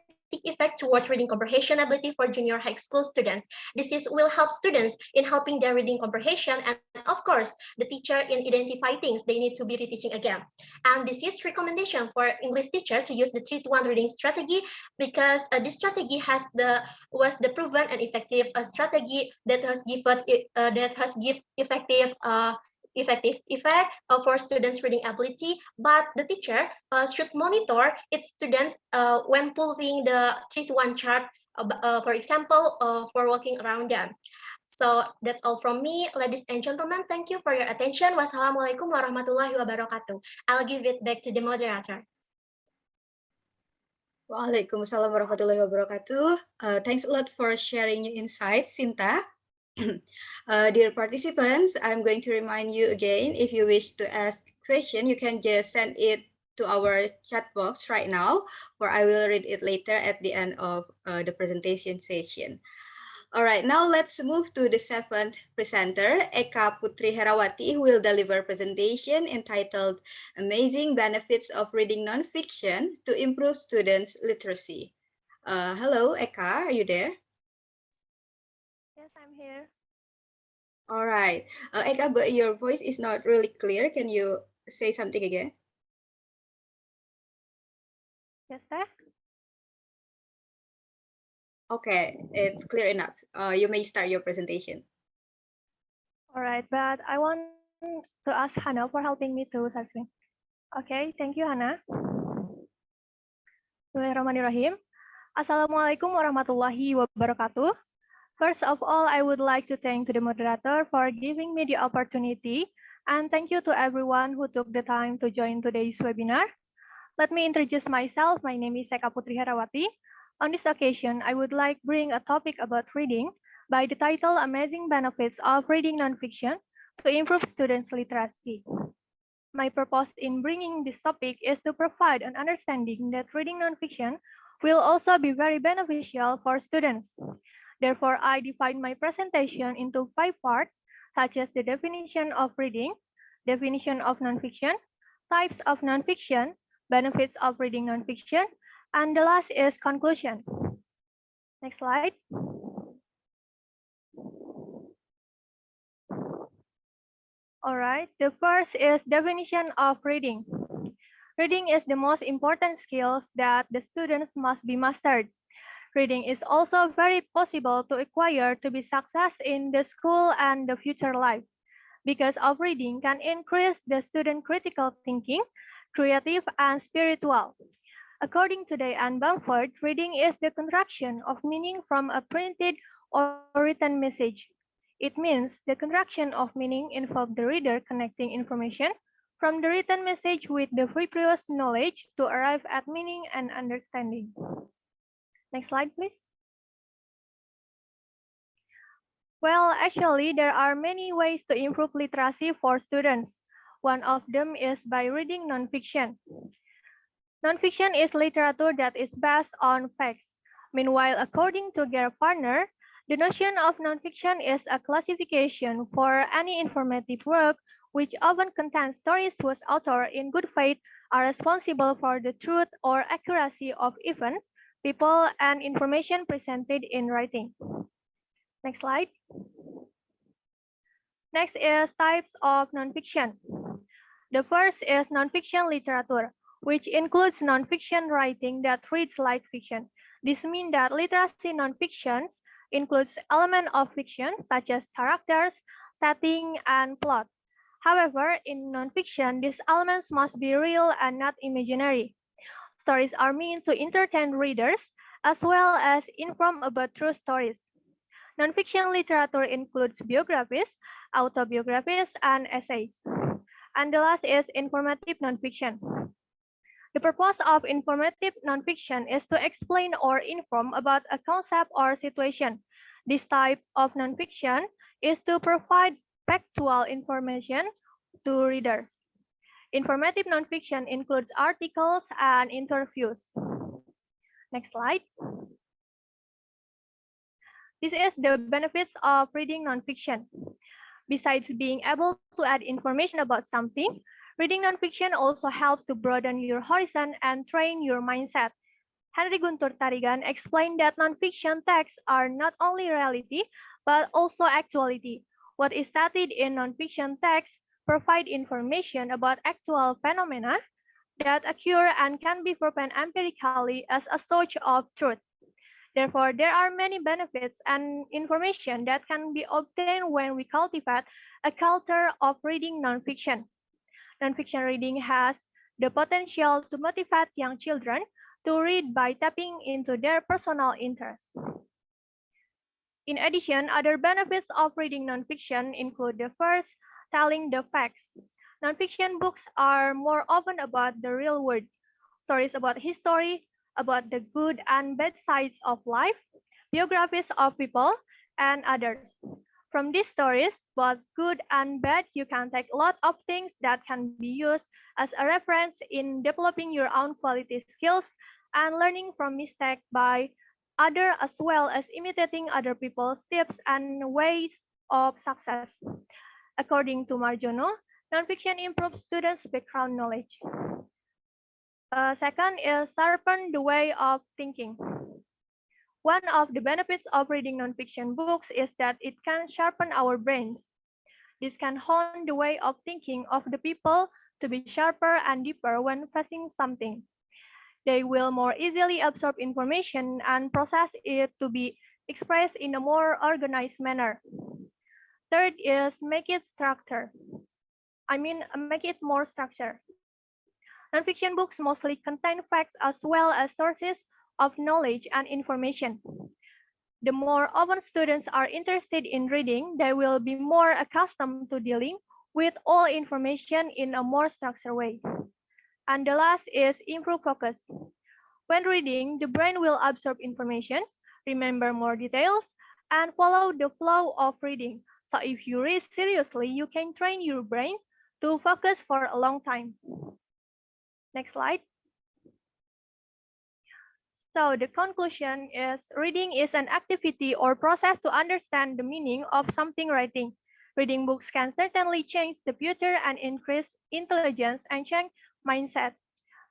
effect toward reading comprehension ability for junior high school students. Will help students in helping their reading comprehension, and of course, the teacher in identify things they need to be reteaching again. And this is recommendation for English teacher to use the 3-to-1 reading strategy, because this strategy was the proven and effective strategy that has give effective effect for students' reading ability. But the teacher should monitor its students when pulling the 3-to-1 chart, for example, for walking around them. So that's all from me, ladies and gentlemen. Thank you for your attention. Wassalamualaikum warahmatullahi wabarakatuh. I'll give it back to the moderator. Waalaikumsalam warahmatullahi wabarakatuh. Thanks a lot for sharing your insights, Sinta. Dear participants, I'm going to remind you again, if you wish to ask a question, you can just send it to our chat box right now, or I will read it later at the end of the presentation session. All right, now let's move to the 7th presenter, Eka Putri Herawati, who will deliver a presentation entitled Amazing Benefits of Reading Nonfiction to Improve Students' Literacy. Hello, Eka, are you there? Yes, I'm here. All right. Eka, but your voice is not really clear. Can you say something again? Yes, sir. Okay, it's clear enough. You may start your presentation. All right, but I want to ask Hannah for helping me to start. Okay, thank you, Hannah. Bismillahirrahmanirrahim. Assalamualaikum warahmatullahi wabarakatuh. First of all, I would like to thank the moderator for giving me the opportunity, and thank you to everyone who took the time to join today's webinar. Let me introduce myself. My name is Eka Putri Herawati. On this occasion, I would like to bring a topic about reading by the title Amazing Benefits of Reading Nonfiction to Improve Students' Literacy. My purpose in bringing this topic is to provide an understanding that reading nonfiction will also be very beneficial for students. Therefore, I divide my presentation into 5 parts, such as the definition of reading, definition of nonfiction, types of nonfiction, benefits of reading nonfiction, and the last is conclusion. Next slide. All right, the first is definition of reading. Reading is the most important skills that the students must be mastered. Reading is also very possible to acquire to be success in the school and the future life. Because of reading can increase the student critical thinking, creative, and spiritual. According to Day and Bamford, reading is the contraction of meaning from a printed or written message. It means the contraction of meaning involves the reader connecting information from the written message with the previous knowledge to arrive at meaning and understanding. Next slide, please. Well, actually, there are many ways to improve literacy for students. One of them is by reading nonfiction. Nonfiction is literature that is based on facts. Meanwhile, according to Gary Partner, the notion of nonfiction is a classification for any informative work which often contains stories whose author in good faith are responsible for the truth or accuracy of events, people, and information presented in writing. Next slide. Next is types of nonfiction. The first is nonfiction literature, which includes nonfiction writing that reads like fiction. This means that literacy nonfiction includes elements of fiction such as characters, setting, and plot. However, in nonfiction, these elements must be real and not imaginary. Stories are meant to entertain readers as well as inform about true stories. Nonfiction literature includes biographies, autobiographies, and essays. And the last is informative nonfiction. The purpose of informative nonfiction is to explain or inform about a concept or situation. This type of nonfiction is to provide factual information to readers. Informative nonfiction includes articles and interviews. Next slide. This is the benefits of reading nonfiction. Besides being able to add information about something, reading nonfiction also helps to broaden your horizon and train your mindset. Henry Guntur Tarigan explained that nonfiction texts are not only reality, but also actuality. What is studied in nonfiction texts provide information about actual phenomena that occur and can be proven empirically as a source of truth. Therefore, there are many benefits and information that can be obtained when we cultivate a culture of reading nonfiction. Nonfiction reading has the potential to motivate young children to read by tapping into their personal interests. In addition, other benefits of reading nonfiction include the first, telling the facts. Nonfiction books are more often about the real world, stories about history, about the good and bad sides of life, biographies of people, and others. From these stories, both good and bad, you can take a lot of things that can be used as a reference in developing your own quality skills and learning from mistakes by others, as well as imitating other people's tips and ways of success. According to Marjono, nonfiction improves students' background knowledge. Second is sharpen the way of thinking. One of the benefits of reading nonfiction books is that it can sharpen our brains. This can hone the way of thinking of the people to be sharper and deeper when facing something. They will more easily absorb information and process it to be expressed in a more organized manner. Third is make it more structured. Nonfiction books mostly contain facts as well as sources of knowledge and information. The more often students are interested in reading, they will be more accustomed to dealing with all information in a more structured way. And the last is improve focus. When reading, the brain will absorb information, remember more details, and follow the flow of reading. So if you read seriously, you can train your brain to focus for a long time. Next slide. So the conclusion is reading is an activity or process to understand the meaning of something writing. Reading books can certainly change the future and increase intelligence and change mindset.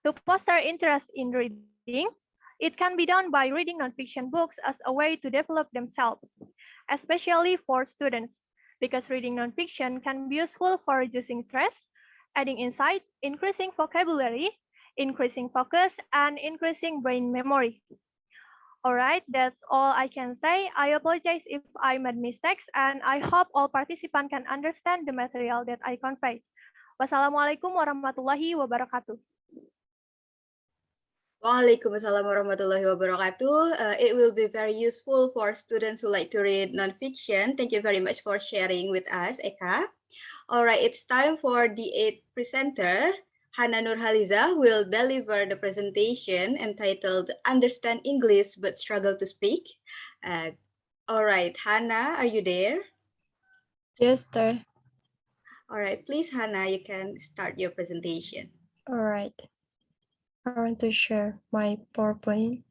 To foster interest in reading, it can be done by reading nonfiction books as a way to develop themselves, especially for students, because reading nonfiction can be useful for reducing stress, adding insight, increasing vocabulary, increasing focus, and increasing brain memory. All right, that's all I can say. I apologize if I made mistakes, and I hope all participants can understand the material that I conveyed. Wassalamualaikum warahmatullahi wabarakatuh. Waalaikumsalam warahmatullahi wabarakatuh. It will be very useful for students who like to read nonfiction. Thank you very much for sharing with us, Eka. All right, it's time for the 8th presenter. Hana Nurhaliza will deliver the presentation entitled Understand English but Struggle to Speak. All right, Hana, are you there? Yes, sir. All right, please, Hana, you can start your presentation. All right. I want to share my PowerPoint.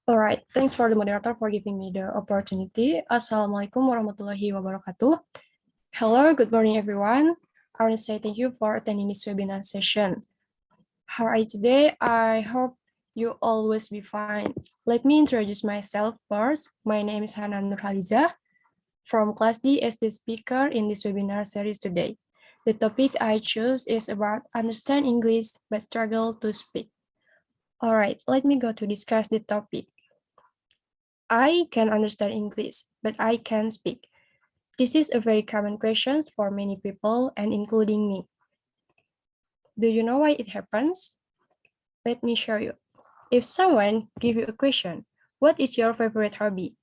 All right, thanks for the moderator for giving me the opportunity. Assalamualaikum warahmatullahi wabarakatuh. Hello, good morning, everyone. I want to say thank you for attending this webinar session. How are you today? I hope you always be fine. Let me introduce myself first. My name is Hana Nurhaliza. from Class D as the speaker in this webinar series today. The topic I choose is about understand English but struggle to speak. All right, let me go to discuss the topic. I can understand English, but I can't speak. This is a very common question for many people and including me. Do you know why it happens? Let me show you. If someone gives you a question, what is your favorite hobby?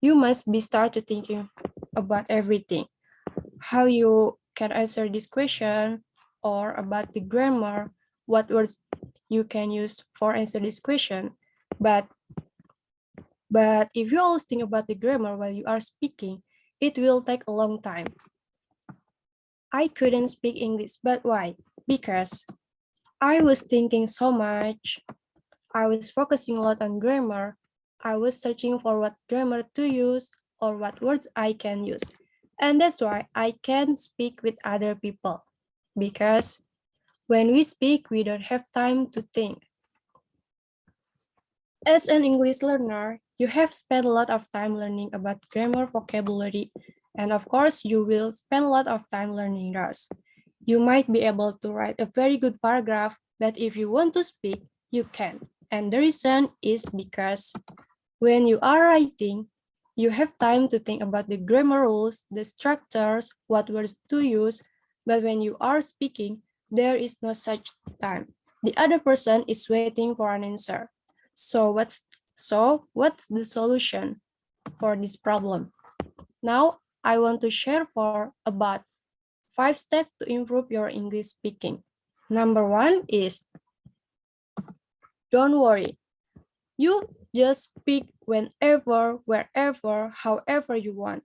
You must be started thinking about everything. How you can answer this question or about the grammar, what words you can use for answer this question. But if you always think about the grammar while you are speaking, it will take a long time. I couldn't speak English, but why? Because I was thinking so much. I was focusing a lot on grammar. I was searching for what grammar to use or what words I can use. And that's why I can't speak with other people. Because when we speak, we don't have time to think. As an English learner, you have spent a lot of time learning about grammar, vocabulary, and of course, you will spend a lot of time learning those. You might be able to write a very good paragraph, but if you want to speak, you can. And the reason is because when you are writing, you have time to think about the grammar rules, the structures, what words to use, but when you are speaking, there is no such time. The other person is waiting for an answer. So what's the solution for this problem? Now, I want to share for about 5 steps to improve your English speaking. Number 1 is, don't worry. You just speak whenever, wherever, however you want.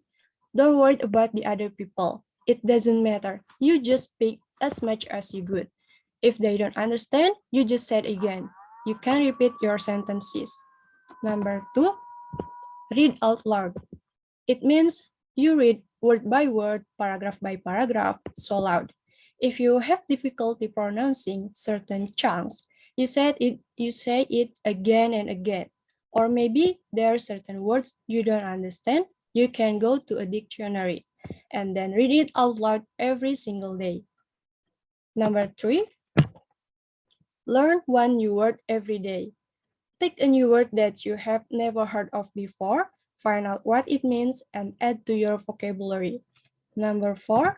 Don't worry about the other people. It doesn't matter. You just speak as much as you could. If they don't understand, you just say it again. You can repeat your sentences. Number 2, read out loud. It means you read word by word, paragraph by paragraph, so loud. If you have difficulty pronouncing certain chunks, you say it again and again. Or maybe there are certain words you don't understand, you can go to a dictionary and then read it out loud every single day. Number 3, learn one new word every day. Take a new word that you have never heard of before, find out what it means, and add to your vocabulary. Number 4,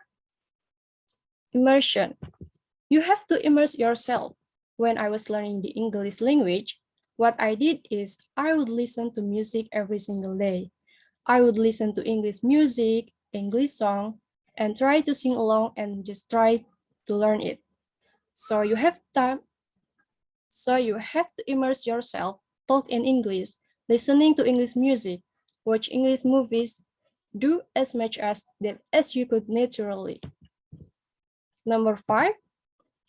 immersion. You have to immerse yourself. When I was learning the English language, what I did is I would listen to music every single day. I would listen to English music, English song, and try to sing along and just try to learn it. So you have to immerse yourself, talk in English, listening to English music, watch English movies, do as much as that as you could naturally. Number 5,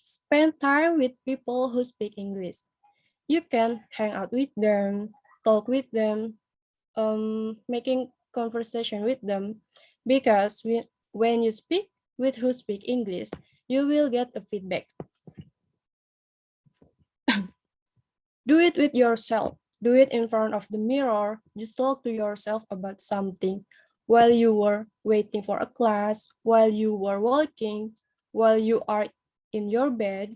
spend time with people who speak English. You can hang out with them, talk with them, making conversation with them, because when you speak with who speak English, you will get a feedback. Do it with yourself. Do it in front of the mirror. Just talk to yourself about something while you were waiting for a class, while you were walking, while you are in your bed.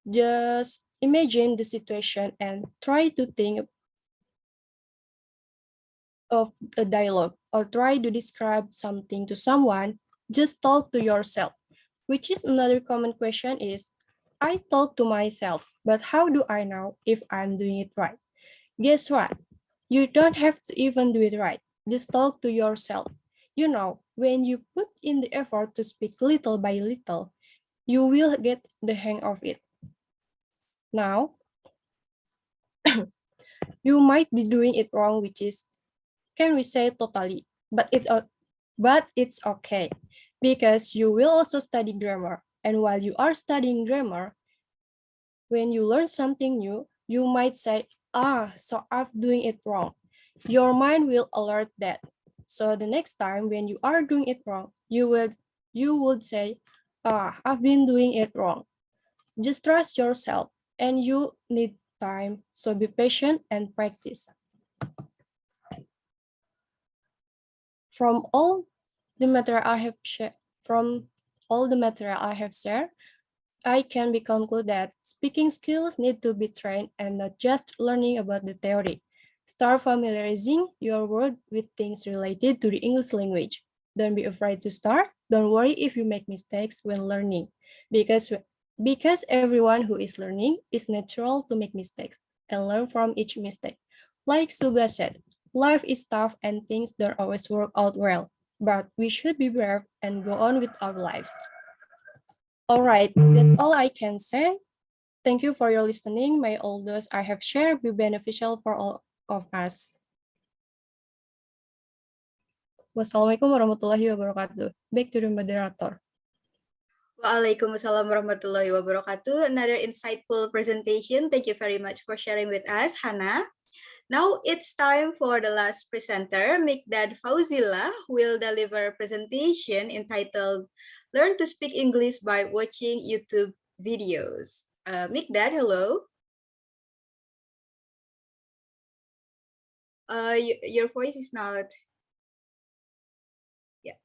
Just imagine the situation and try to think of a dialogue or try to describe something to someone. Just talk to yourself. Which is another common question is, I talk to myself, but how do I know if I'm doing it right? Guess what? You don't have to even do it right. Just talk to yourself. You know, when you put in the effort to speak little by little, you will get the hang of it. Now, you might be doing it wrong, which is, can we say totally? But it's okay, because you will also study grammar. And while you are studying grammar, when you learn something new, you might say, so I'm doing it wrong. Your mind will alert that. So the next time when you are doing it wrong, you would say, I've been doing it wrong. Just trust yourself, and you need time, so be patient and practice. From all the material I have shared, I can be conclude that speaking skills need to be trained and not just learning about the theory. Start familiarizing your word with things related to the English language. Don't be afraid to start. Don't worry if you make mistakes when learning, because everyone who is learning is natural to make mistakes and learn from each mistake. Like Suga said, life is tough and things don't always work out well, but we should be brave and go on with our lives. All right, that's all I can say. Thank you for your listening. May all those I have shared be beneficial for all of us. Wassalamualaikum warahmatullahi wabarakatuh. Back to the moderator. Waalaikumsalam warahmatullahi wabarakatuh. Another insightful presentation. Thank you very much for sharing with us, Hannah. Now it's time for the last presenter, Mikdad Fauzila, who will deliver a presentation entitled Learn to Speak English by Watching YouTube Videos. Mikdad, hello. Your voice is not. Yeah.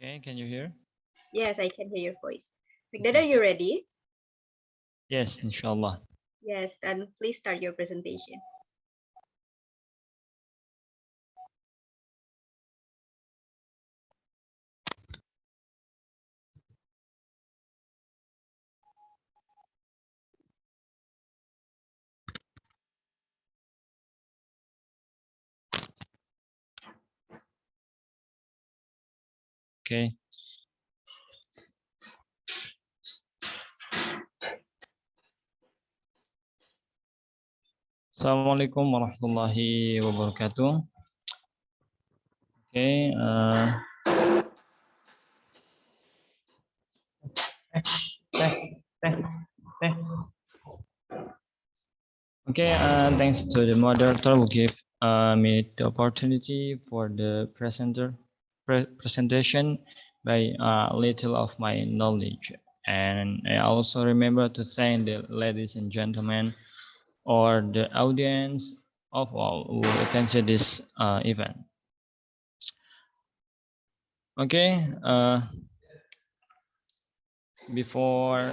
Okay, can you hear? Yes, I can hear your voice. Mikdad, are you ready? Yes, inshallah. Yes, then please start your presentation. Okay. Assalamualaikum warahmatullahi wabarakatuh. Okay. Okay. Thanks to the moderator who gave me the opportunity for the presentation by a little of my knowledge, and I also remember to thank the ladies and gentlemen or the audience of all who attended this event. Okay, before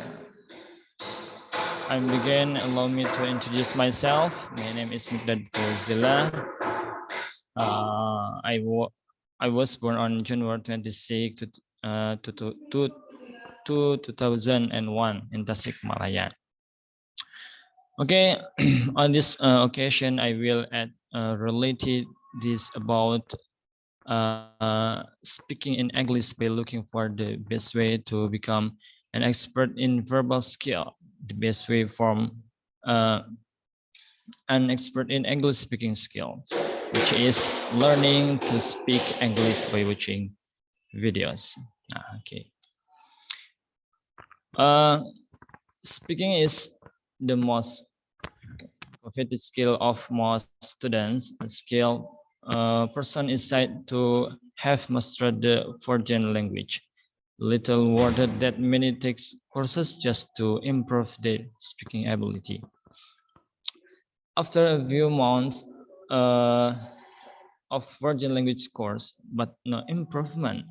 I begin, allow me to introduce myself. My name is Mikdad Fauzila. I was born on January 26 to 2001 in Tasikmalaya. Okay, on this occasion, I will add related this about speaking in English by looking for the best way to become an expert in verbal skill, the best way from an expert in English speaking skills, which is learning to speak English by watching videos. Okay. Speaking is the most coveted skill of most students. A skill person is said to have mastered the foreign language. Little worded that many takes courses just to improve their speaking ability. After a few months of foreign language course, but no improvement.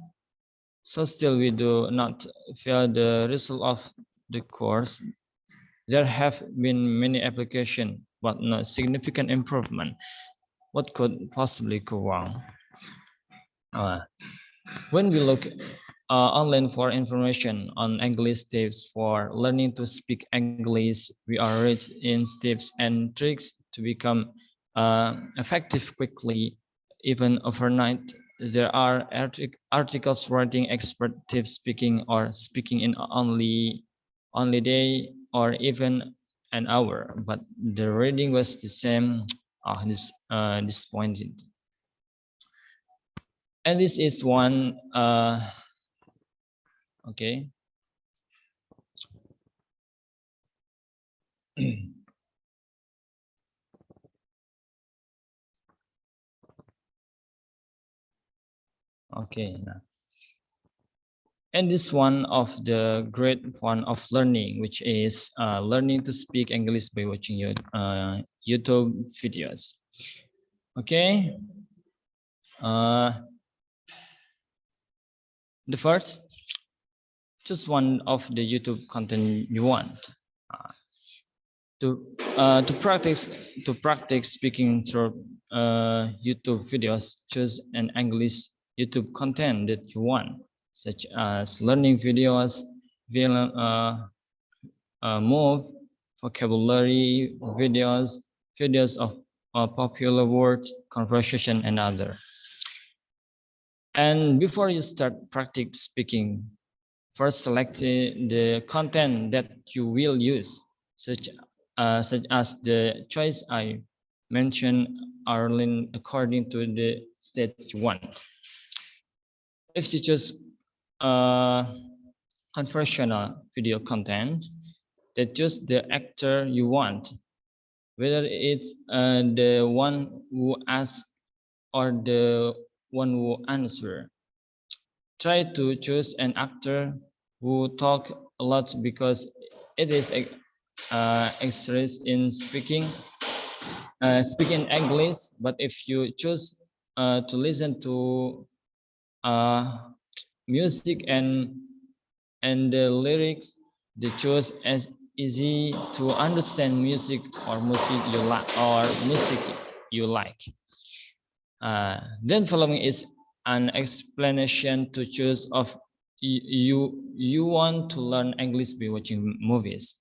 So still we do not feel the result of the course. There have been many applications, but no significant improvement. What could possibly go wrong? When we look online for information on English tips for learning to speak English, we are rich in tips and tricks to become effective quickly, even overnight. There are articles writing expert tips speaking or speaking in only day or even an hour, but the reading was the same. Disappointed. And this is one okay. Okay. And this one of the great one of learning, which is learning to speak English by watching your YouTube videos. Okay. The first, just one of the YouTube content you want to practice speaking through YouTube videos. Choose an English YouTube content that you want, such as learning videos, move, vocabulary videos, videos of popular words, conversation, and other. And before you start practice speaking, first select the content that you will use, such as the choice I mentioned earlier according to the state you want. If you choose conversational video content, that choose the actor you want, whether it's the one who asks or the one who answer. Try to choose an actor who talk a lot because it is expressed in speaking English. But if you choose to listen to music and the lyrics, they choose as easy to understand music or music you like. Then following is an explanation to choose of you want to learn English by watching movies.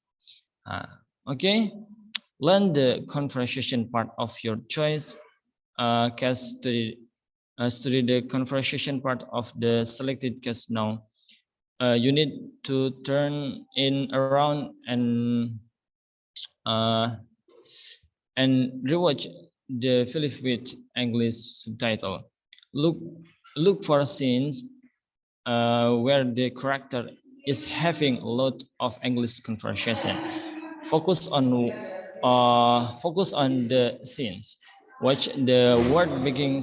Okay, learn the conversation part of your choice. Case study the conversation part of the selected case now. You need to turn in around and rewatch the film with English subtitle. Look for scenes where the character is having a lot of English conversation. Focus on the scenes. Watch the word being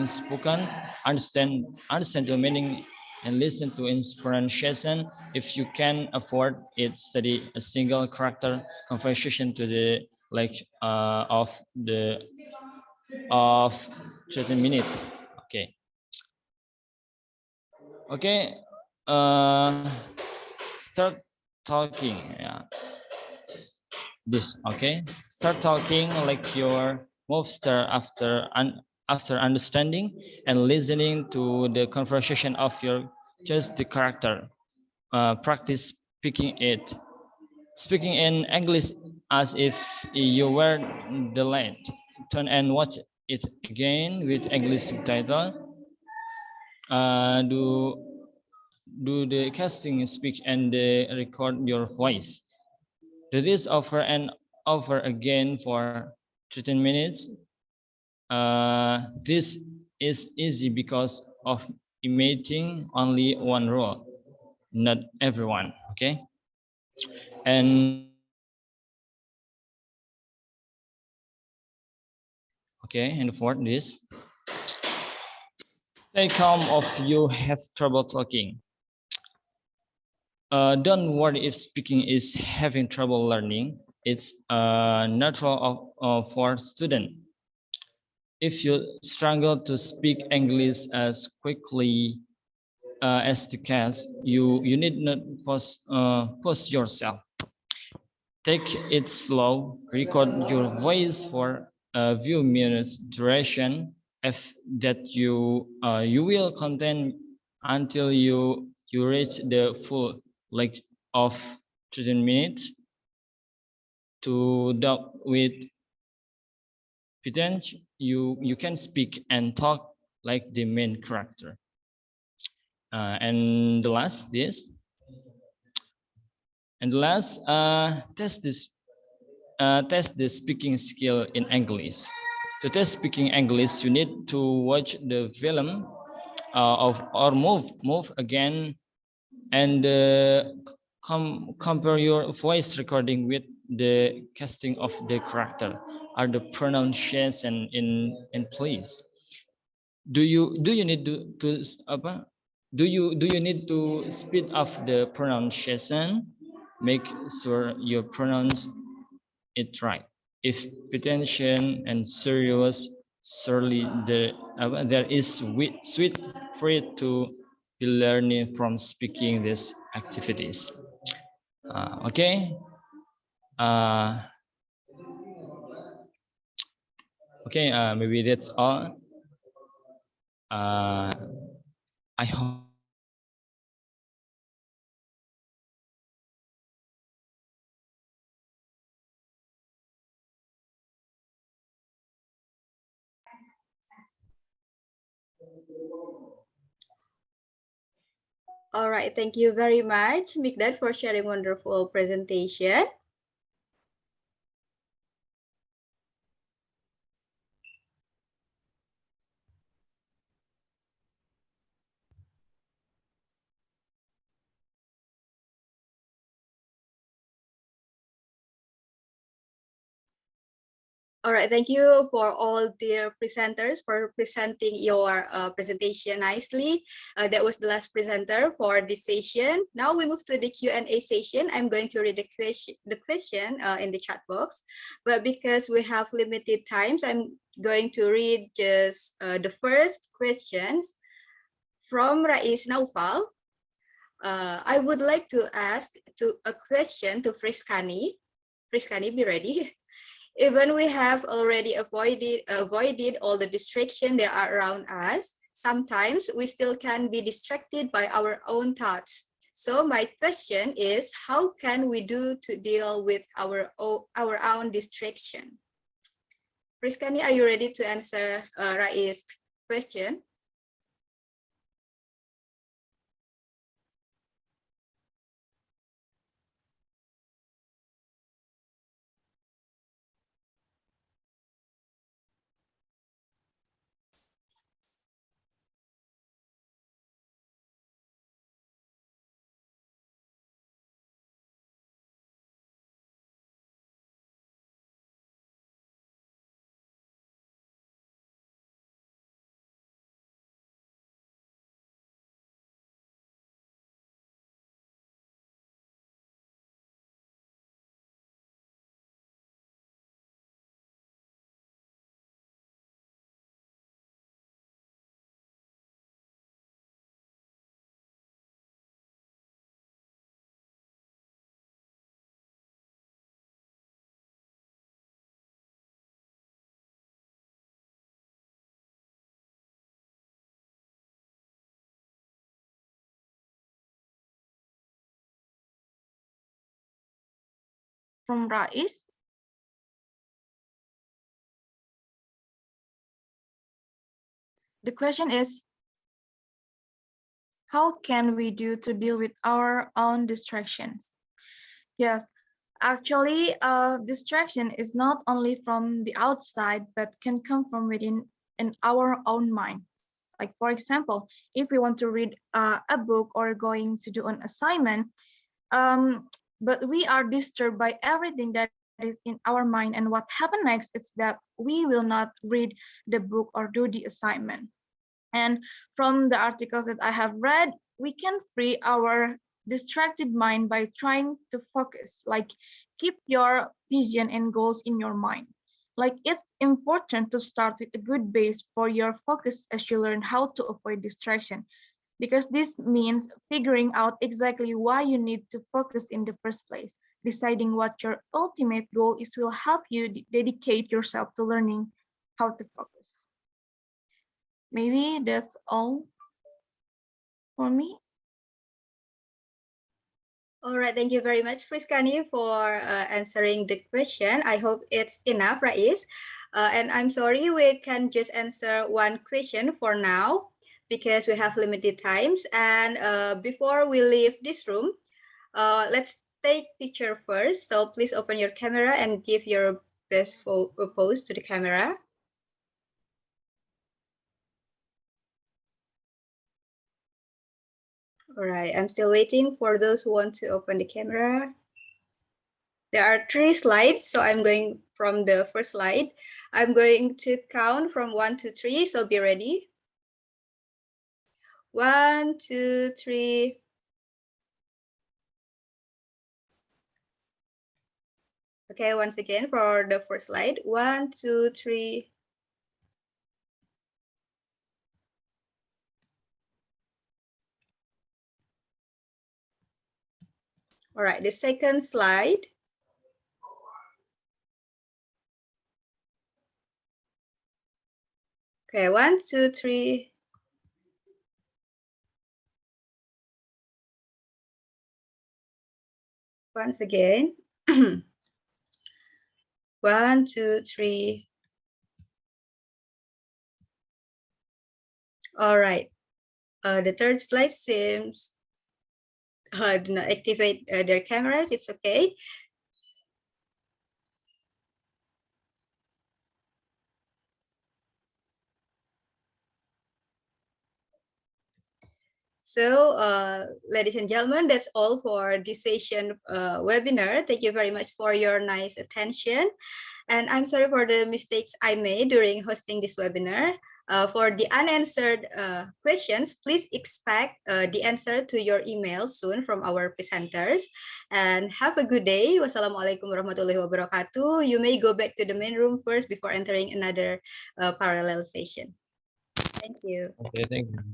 spoken. Understand the meaning and listen to inspiration. If you can afford it, study a single character conversation to the of 30 minutes. Okay. Start talking. Yeah. This. Okay. Start talking like your master after understanding and listening to the conversation of your just the character. Practice speaking it. Speaking in English as if you were the lead. Turn and watch it again with English subtitle. Do the casting speak and record your voice. Do this over and over again for 15 minutes. This is easy because of imitating only one role, not everyone. Okay, and for this, stay calm if you have trouble talking. Don't worry if speaking is having trouble learning. It's natural for student. If you struggle to speak English as quickly as the case, you need not push yourself. Take it slow. Record your voice for a few minutes duration. If that you will contain until you reach the full of 15 minutes to talk with potential. You can speak and talk like the main character. And the last test the speaking skill in English. To test speaking English, you need to watch the film or move again and compare your voice recording with the casting of the character. Are the pronunciation in place? do you need to apa? Do you need to speed up the pronunciation? Make sure you pronounce it right. If attention and serious, surely there is sweet free to be learning from speaking these activities. Okay. Okay. Maybe that's all. I hope. All right, thank you very much, Mikdad, for sharing wonderful presentation. All right, thank you for all the presenters for presenting your presentation nicely. That was the last presenter for this session. Now we move to the Q&A session. I'm going to read the question in the chat box, but because we have limited times, I'm going to read just the first questions from Rais Naufal. I would like to ask a question to Friskani. Friskani, be ready. Even we have already avoided all the distraction that are around us, sometimes we still can be distracted by our own thoughts. So my question is, how can we do to deal with our own distraction? Friskani, are you ready to answer Rai's question? From Rais. The question is, how can we do to deal with our own distractions? Yes, actually, distraction is not only from the outside, but can come from within in our own mind. Like, for example, if we want to read a book or going to do an assignment, but we are disturbed by everything that is in our mind, and what happens next is that we will not read the book or do the assignment. And from the articles that I have read, we can free our distracted mind by trying to focus, like keep your vision and goals in your mind. Like it's important to start with a good base for your focus as you learn how to avoid distraction, because this means figuring out exactly why you need to focus in the first place. Deciding what your ultimate goal is will help you dedicate yourself to learning how to focus. Maybe that's all for me. All right, thank you very much, Friskani, for answering the question. I hope it's enough, Rais. And I'm sorry we can just answer one question for now because we have limited times. And before we leave this room, let's take picture first. So please open your camera and give your best pose to the camera. All right, I'm still waiting for those who want to open the camera. There are 3 slides, so I'm going from the first slide. I'm going to count from 1 to 3, so be ready. 1, 2, 3. Okay, once again for the first slide. 1, 2, 3. All right, the second slide. Okay, 1, 2, 3. Once again. 1, 2, 3. All right. The third slide seems do not activate their cameras. It's okay. So, ladies and gentlemen, that's all for this session webinar. Thank you very much for your nice attention. And I'm sorry for the mistakes I made during hosting this webinar. For the unanswered questions, please expect the answer to your email soon from our presenters. And have a good day. Wassalamualaikum warahmatullahi wabarakatuh. You may go back to the main room first before entering another parallel session. Thank you. Okay, thank you.